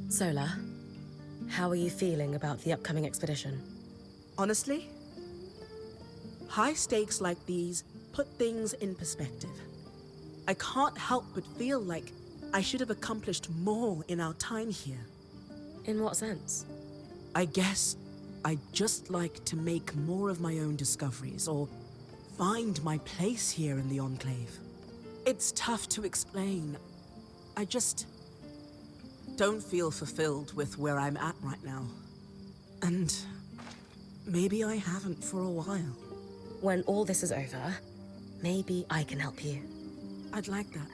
Sola, how are you feeling about the upcoming expedition? Honestly, high stakes like these put things in perspective. I can't help but feel like I should have accomplished more in our time here. In what sense? I guess I'd just like to make more of my own discoveries or find my place here in the Enclave. It's tough to explain. I just don't feel fulfilled with where I'm at right now. And maybe I haven't for a while. When all this is over, maybe I can help you. I'd like that.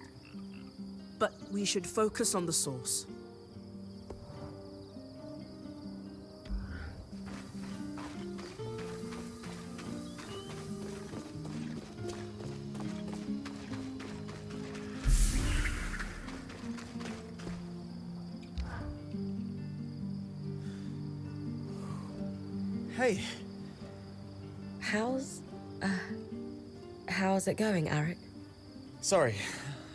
But we should focus on the source. Hey, How's it going, Arik? sorry.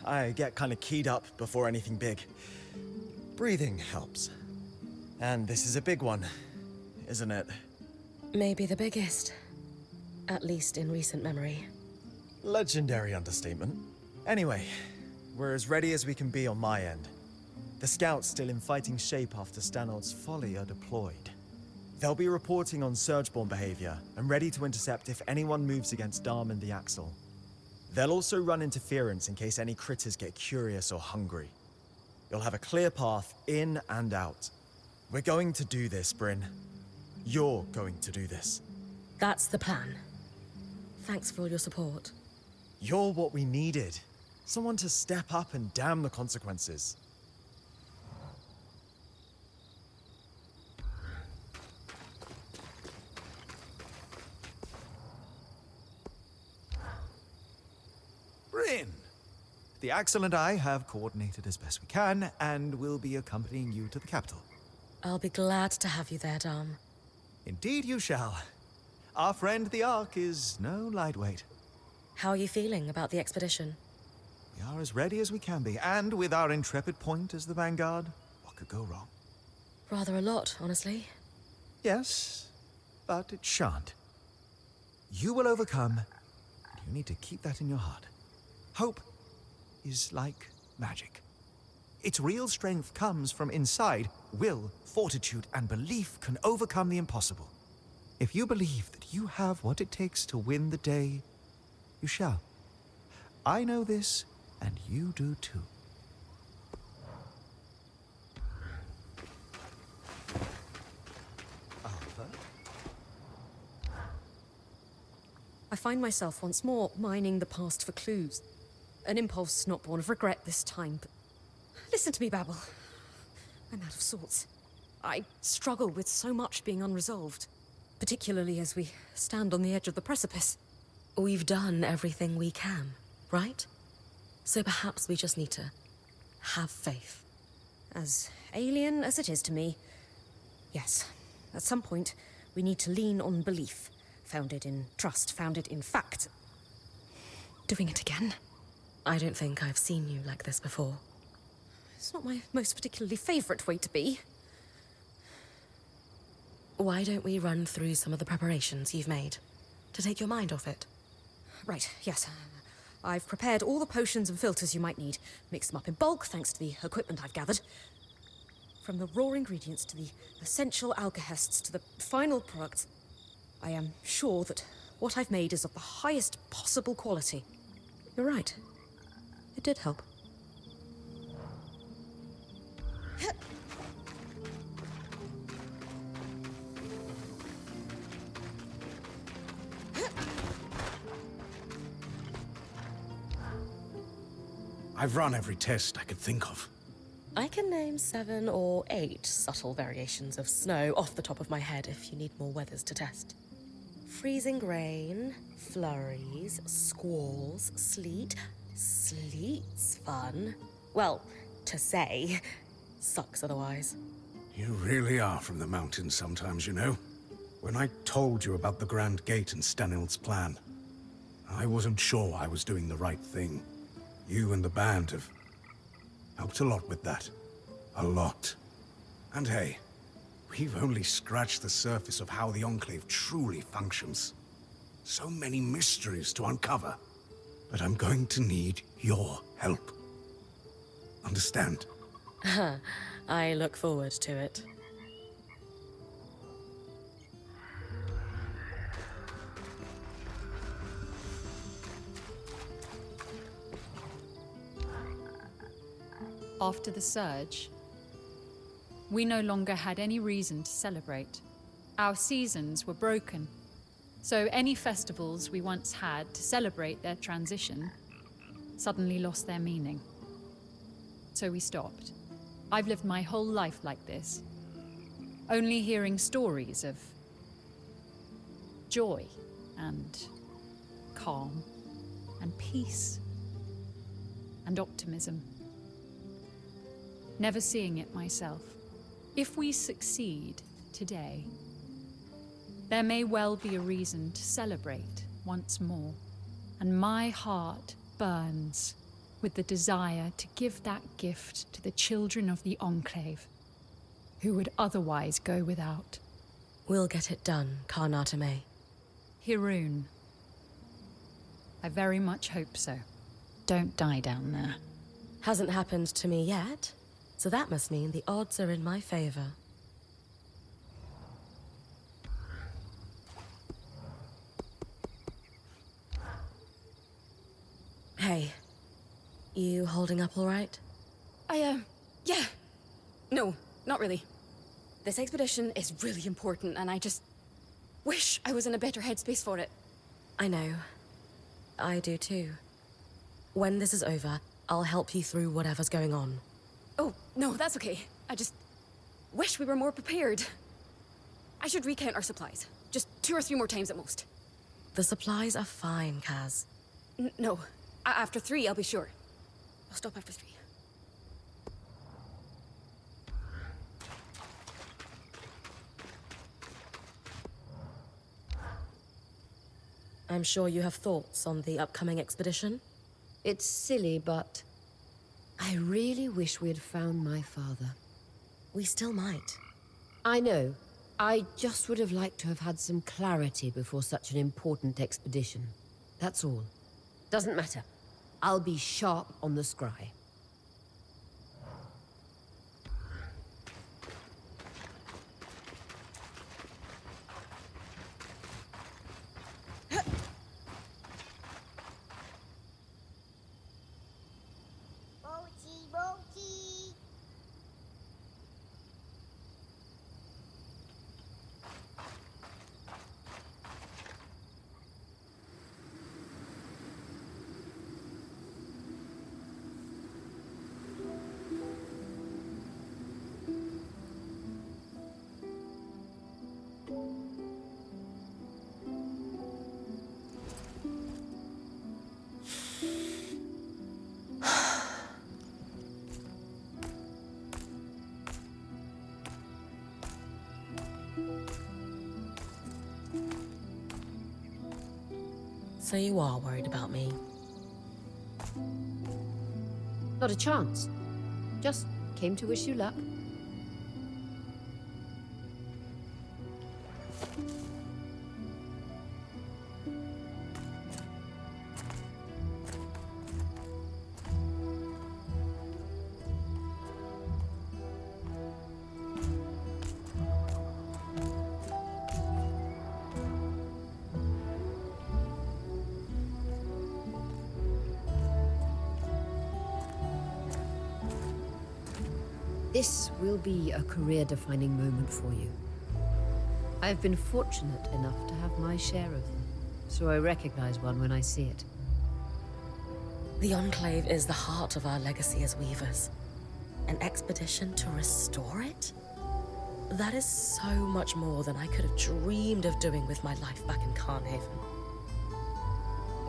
I get kind of keyed up before anything big. Breathing helps. And this is a big one, isn't it? Maybe the biggest. At least in recent memory. Legendary understatement. Anyway, we're as ready as we can be on my end. The scouts still in fighting shape after Stanold's folly are deployed. They'll be reporting on Surgeborn behavior and ready to intercept if anyone moves against Darm and the Axle. They'll also run interference in case any critters get curious or hungry. You'll have a clear path in and out. We're going to do this, Bryn. You're going to do this. That's the plan. Thanks for all your support. You're what we needed. Someone to step up and damn the consequences. Bryn! The Axel and I have coordinated as best we can, and will be accompanying you to the capital. I'll be glad to have you there, Darm. Indeed you shall. Our friend the Ark is no lightweight. How are you feeling about the expedition? We are as ready as we can be, and with our intrepid point as the vanguard, what could go wrong? Rather a lot, honestly. Yes, but it shan't. You will overcome, and you need to keep that in your heart. Hope is like magic. Its real strength comes from inside. Will, fortitude, and belief can overcome the impossible. If you believe that you have what it takes to win the day, you shall. I know this, and you do too. Arthur? I find myself once more mining the past for clues. An impulse not born of regret this time, but listen to me babble. I'm out of sorts. I struggle with so much being unresolved, particularly as we stand on the edge of the precipice. We've done everything we can, right? So perhaps we just need to have faith. As alien as it is to me, yes. At some point, we need to lean on belief, founded in trust, founded in fact. Doing it again? I don't think I've seen you like this before. It's not my most particularly favorite way to be. Why don't we run through some of the preparations you've made to take your mind off it? Right, yes. I've prepared all the potions and filters you might need. Mixed them up in bulk, thanks to the equipment I've gathered. From the raw ingredients to the essential alcohests to the final product, I am sure that what I've made is of the highest possible quality. You're right. It did help. I've run every test I could think of. I can name 7 or 8 subtle variations of snow off the top of my head if you need more weathers to test. Freezing rain, flurries, squalls, sleet. Sleet's fun. Well, to say. Sucks otherwise. You really are from the mountains sometimes, you know. When I told you about the Grand Gate and Stanild's plan, I wasn't sure I was doing the right thing. You and the band have helped a lot with that. A lot. And hey, we've only scratched the surface of how the Enclave truly functions. So many mysteries to uncover. But I'm going to need your help. Understand? I look forward to it. After the surge, we no longer had any reason to celebrate. Our seasons were broken. So any festivals we once had to celebrate their transition suddenly lost their meaning. So we stopped. I've lived my whole life like this, only hearing stories of joy and calm and peace and optimism. Never seeing it myself. If we succeed today, there may well be a reason to celebrate once more. And my heart burns with the desire to give that gift to the children of the Enclave, who would otherwise go without. We'll get it done, Karnatame. Hiroon. I very much hope so. Don't die down there. Hasn't happened to me yet, so that must mean the odds are in my favor. Hey, you holding up all right? Yeah. No, not really. This expedition is really important, and I just wish I was in a better headspace for it. I know. I do too. When this is over, I'll help you through whatever's going on. Oh, no, that's okay. I just wish we were more prepared. I should recount our supplies. Just 2 or 3 more times at most. The supplies are fine, Kaz. No. After 3, I'll be sure. I'll stop after 3. I'm sure you have thoughts on the upcoming expedition? It's silly, but I really wish we had found my father. We still might. I know. I just would have liked to have had some clarity before such an important expedition. That's all. Doesn't matter. I'll be sharp on the scry. So you are worried about me? Not a chance. Just came to wish you luck. This will be a career-defining moment for you. I've been fortunate enough to have my share of them, so I recognize one when I see it. The Enclave is the heart of our legacy as Weavers. An expedition to restore it? That is so much more than I could have dreamed of doing with my life back in Carnhaven.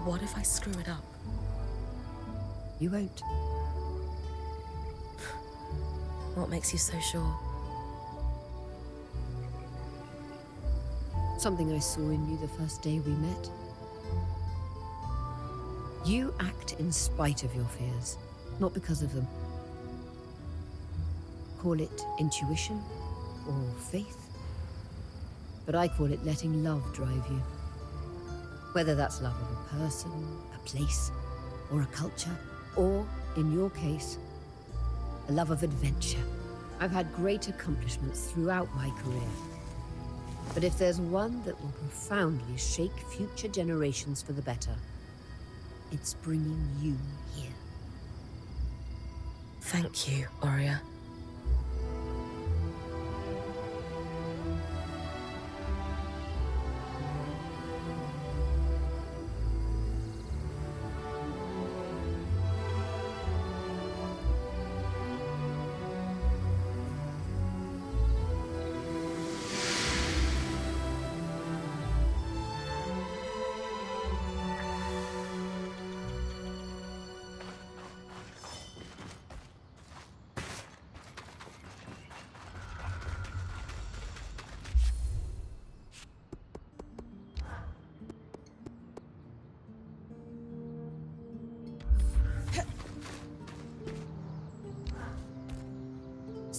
What if I screw it up? You won't. What makes you so sure? Something I saw in you the first day we met. You act in spite of your fears, not because of them. Call it intuition or faith, but I call it letting love drive you. Whether that's love of a person, a place, or a culture, or, in your case, a love of adventure. I've had great accomplishments throughout my career. But if there's one that will profoundly shake future generations for the better, it's bringing you here. Thank you, Aurea.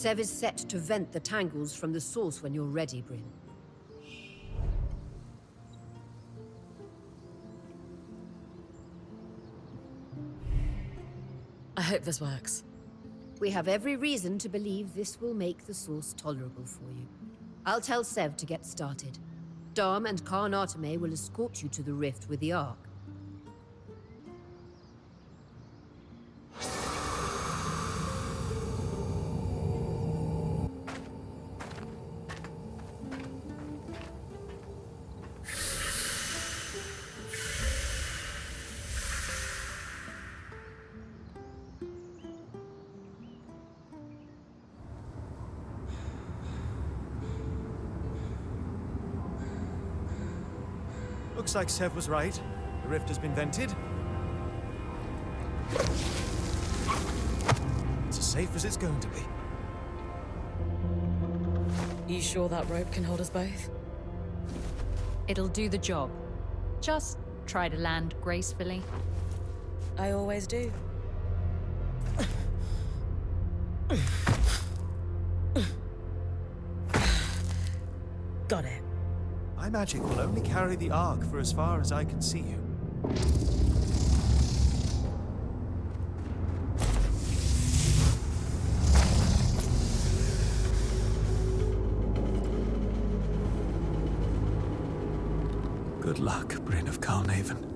Sev is set to vent the tangles from the source when you're ready, Bryn. I hope this works. We have every reason to believe this will make the source tolerable for you. I'll tell Sev to get started. Dom and Khan Arteme will escort you to the rift with the Ark. Looks like Sev was right. The rift has been vented. It's as safe as it's going to be. You sure that rope can hold us both? It'll do the job. Just try to land gracefully. I always do. Got it. My magic will only carry the Ark for as far as I can see you. Good luck, Bryn of Carnarvon.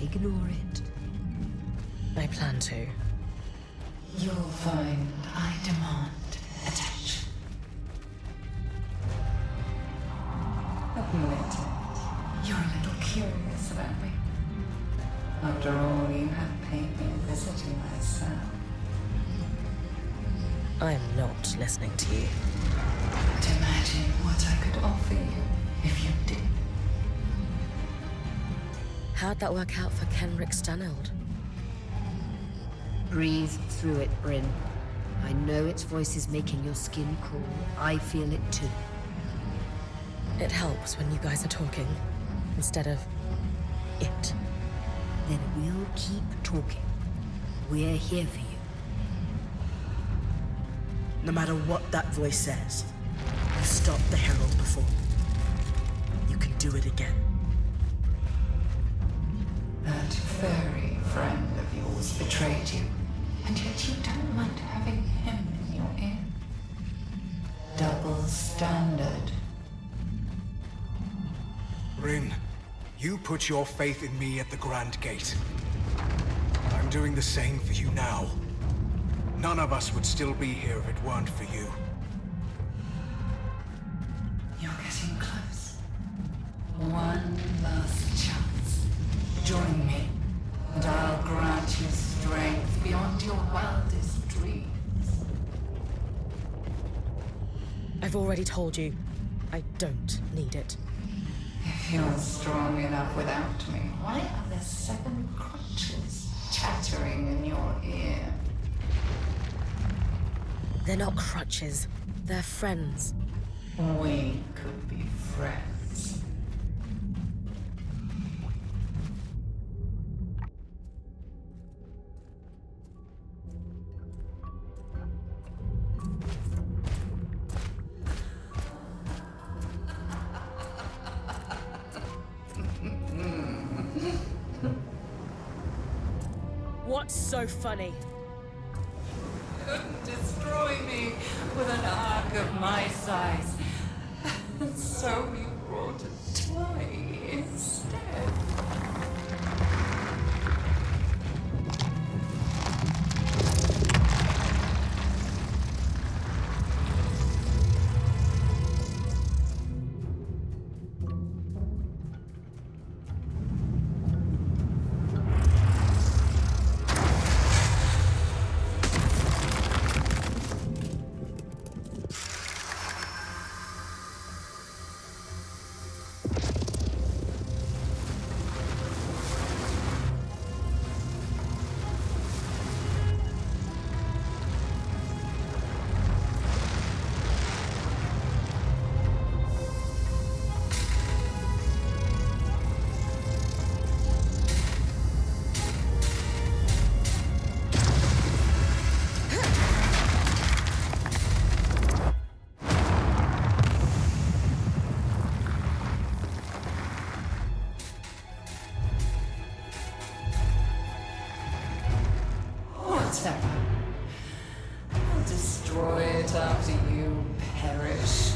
Ignore it. I plan to. You'll find I demand attention. Admit it. You're a little curious about me. After all, you have paid me a visit to myself. I'm not listening to you. But imagine what I could offer you if you did. How'd that work out for Kenrick Stanild? Breathe through it, Bryn. I know its voice is making your skin crawl. I feel it too. It helps when you guys are talking, instead of it. Then we'll keep talking. We're here for you. No matter what that voice says, you stopped the Herald before. You can do it again. That fairy friend of yours betrayed you, and yet you don't mind having him in your ear. Double standard. Bryn, you put your faith in me at the Grand Gate. I'm doing the same for you now. None of us would still be here if it weren't for you. You're getting close. One last chance. Join me, and I'll grant you strength beyond your wildest dreams. I've already told you, I don't need it. If you're strong enough without me, why are there 7 crutches chattering in your ear? They're not crutches. They're friends. We could be friends. What's so funny? couldn't destroy me with an arc of my size. And so you brought a toy instead. I'll destroy it after you perish.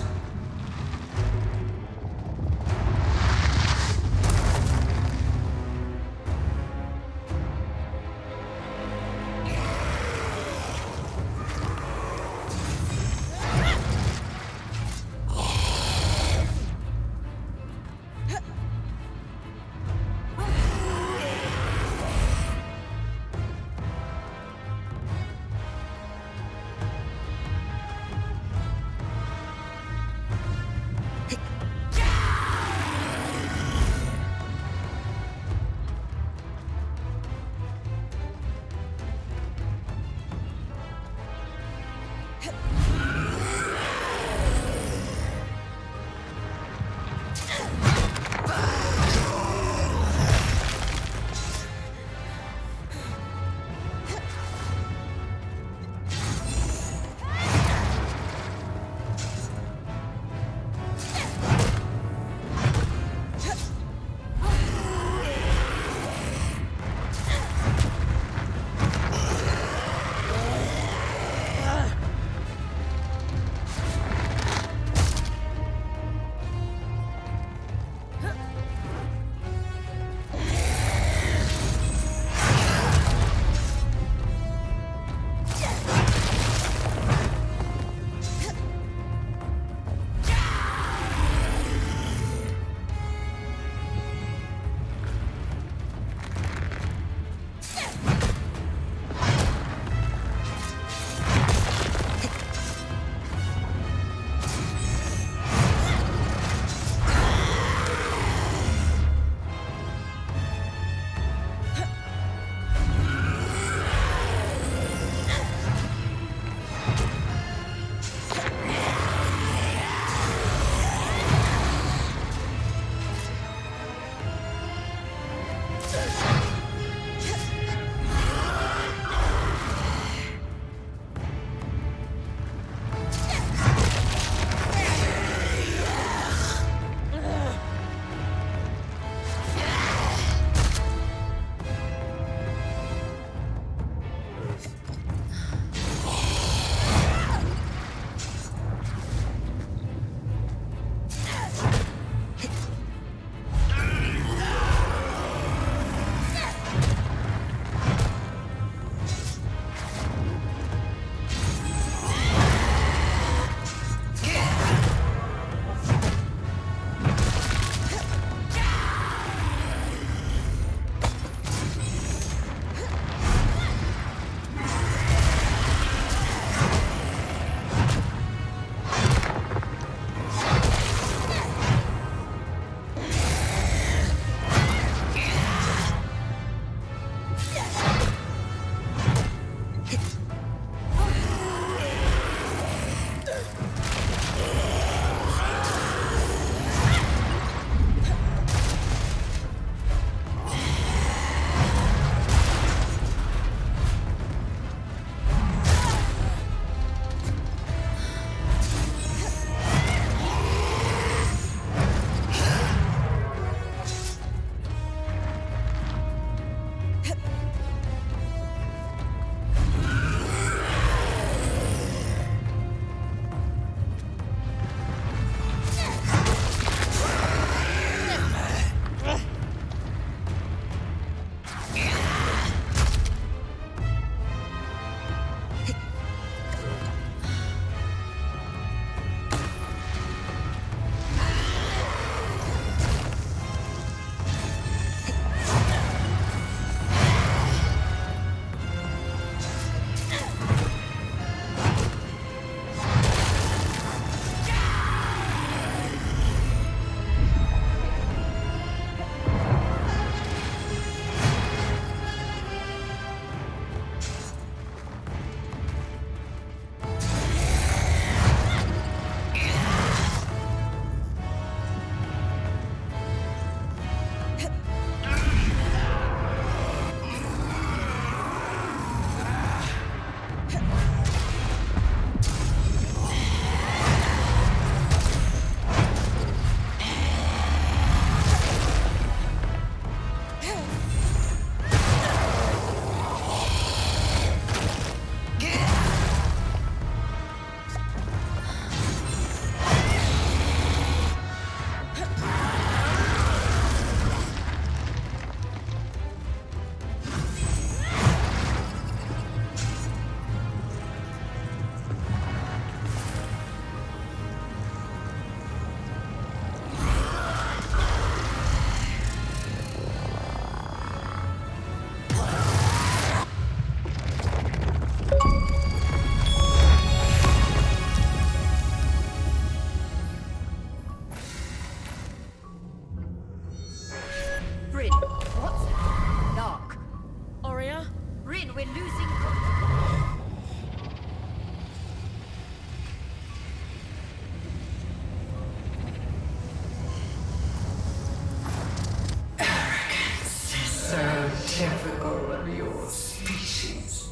typical of your species.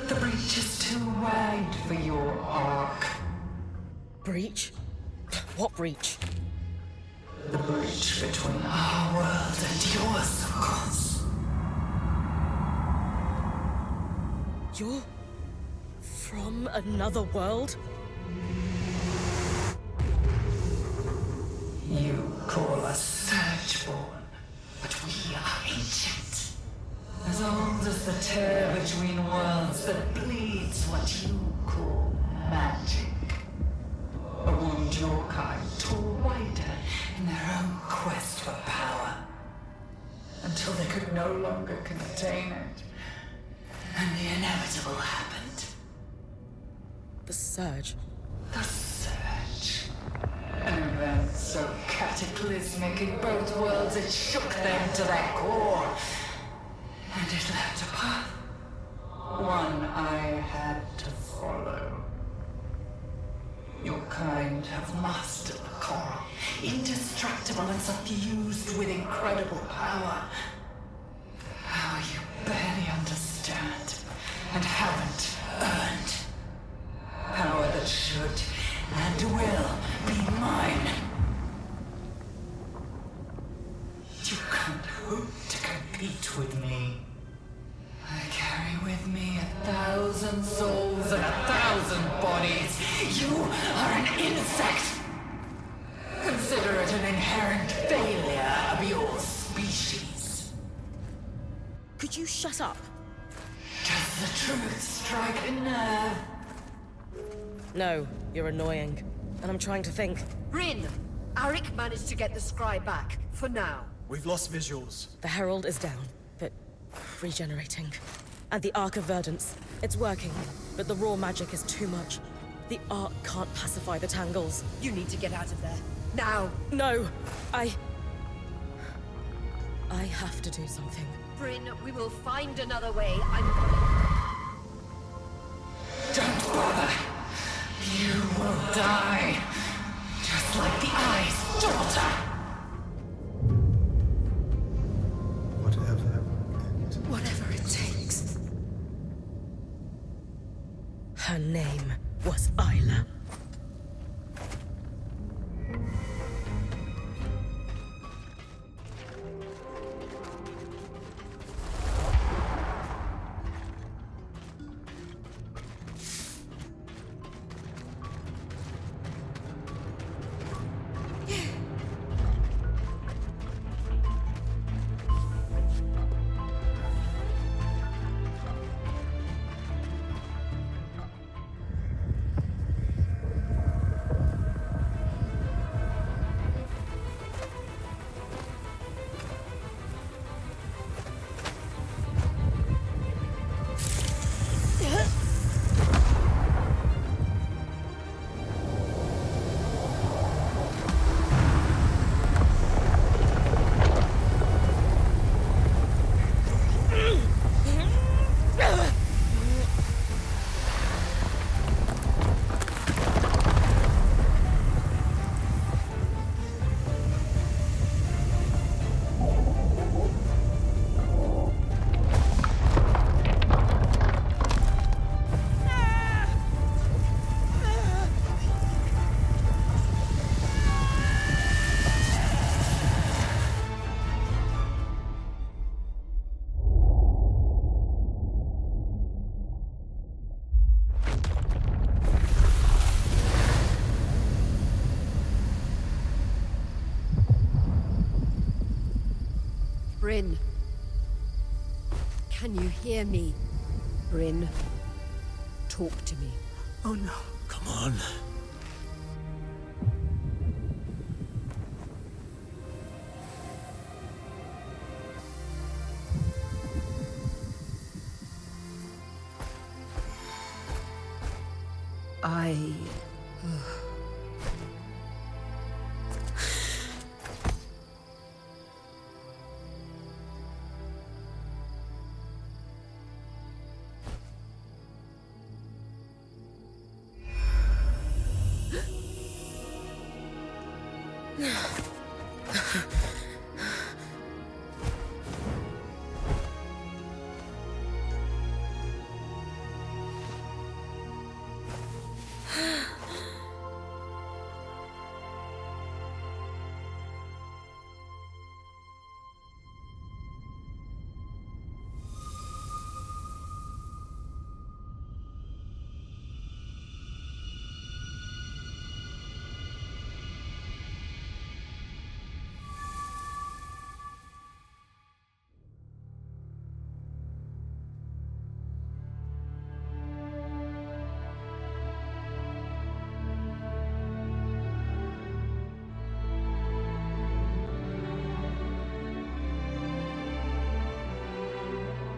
The breach is too wide for your arc. Breach? What breach? The breach between our world and yours, of course. You're from another world? You call us Surgeborn, but we are ancient. As old as the tear between worlds that bleeds what you call magic. A wound your kind tore wider in their own quest for power. Until they could no longer contain it. And the inevitable happened. The Surge. The Surge. An event so cataclysmic in both worlds it shook them to their core. And it left a path. One I had to follow. Your kind have mastered the coral, indestructible and suffused with incredible power. Power you barely understand and haven't earned. Power that should and will be mine. You can't hope to compete with me. I carry with me 1,000 souls and 1,000 bodies. You are an insect. Consider it an inherent failure of your species. Could you shut up? Does the truth strike a nerve? No, you're annoying. And I'm trying to think. Bryn! Arik managed to get the scry back, for now. We've lost visuals. The Herald is down, but regenerating. And the Arc of Verdance. It's working, but the raw magic is too much. The Arc can't pacify the Tangles. You need to get out of there. Now! No! I have to do something. Bryn, we will find another way. Don't bother. You will die. Just like the Eye's daughter. Whatever it takes. Her name was Isla. Bryn. Can you hear me? Bryn, talk to me. Oh no. Come on.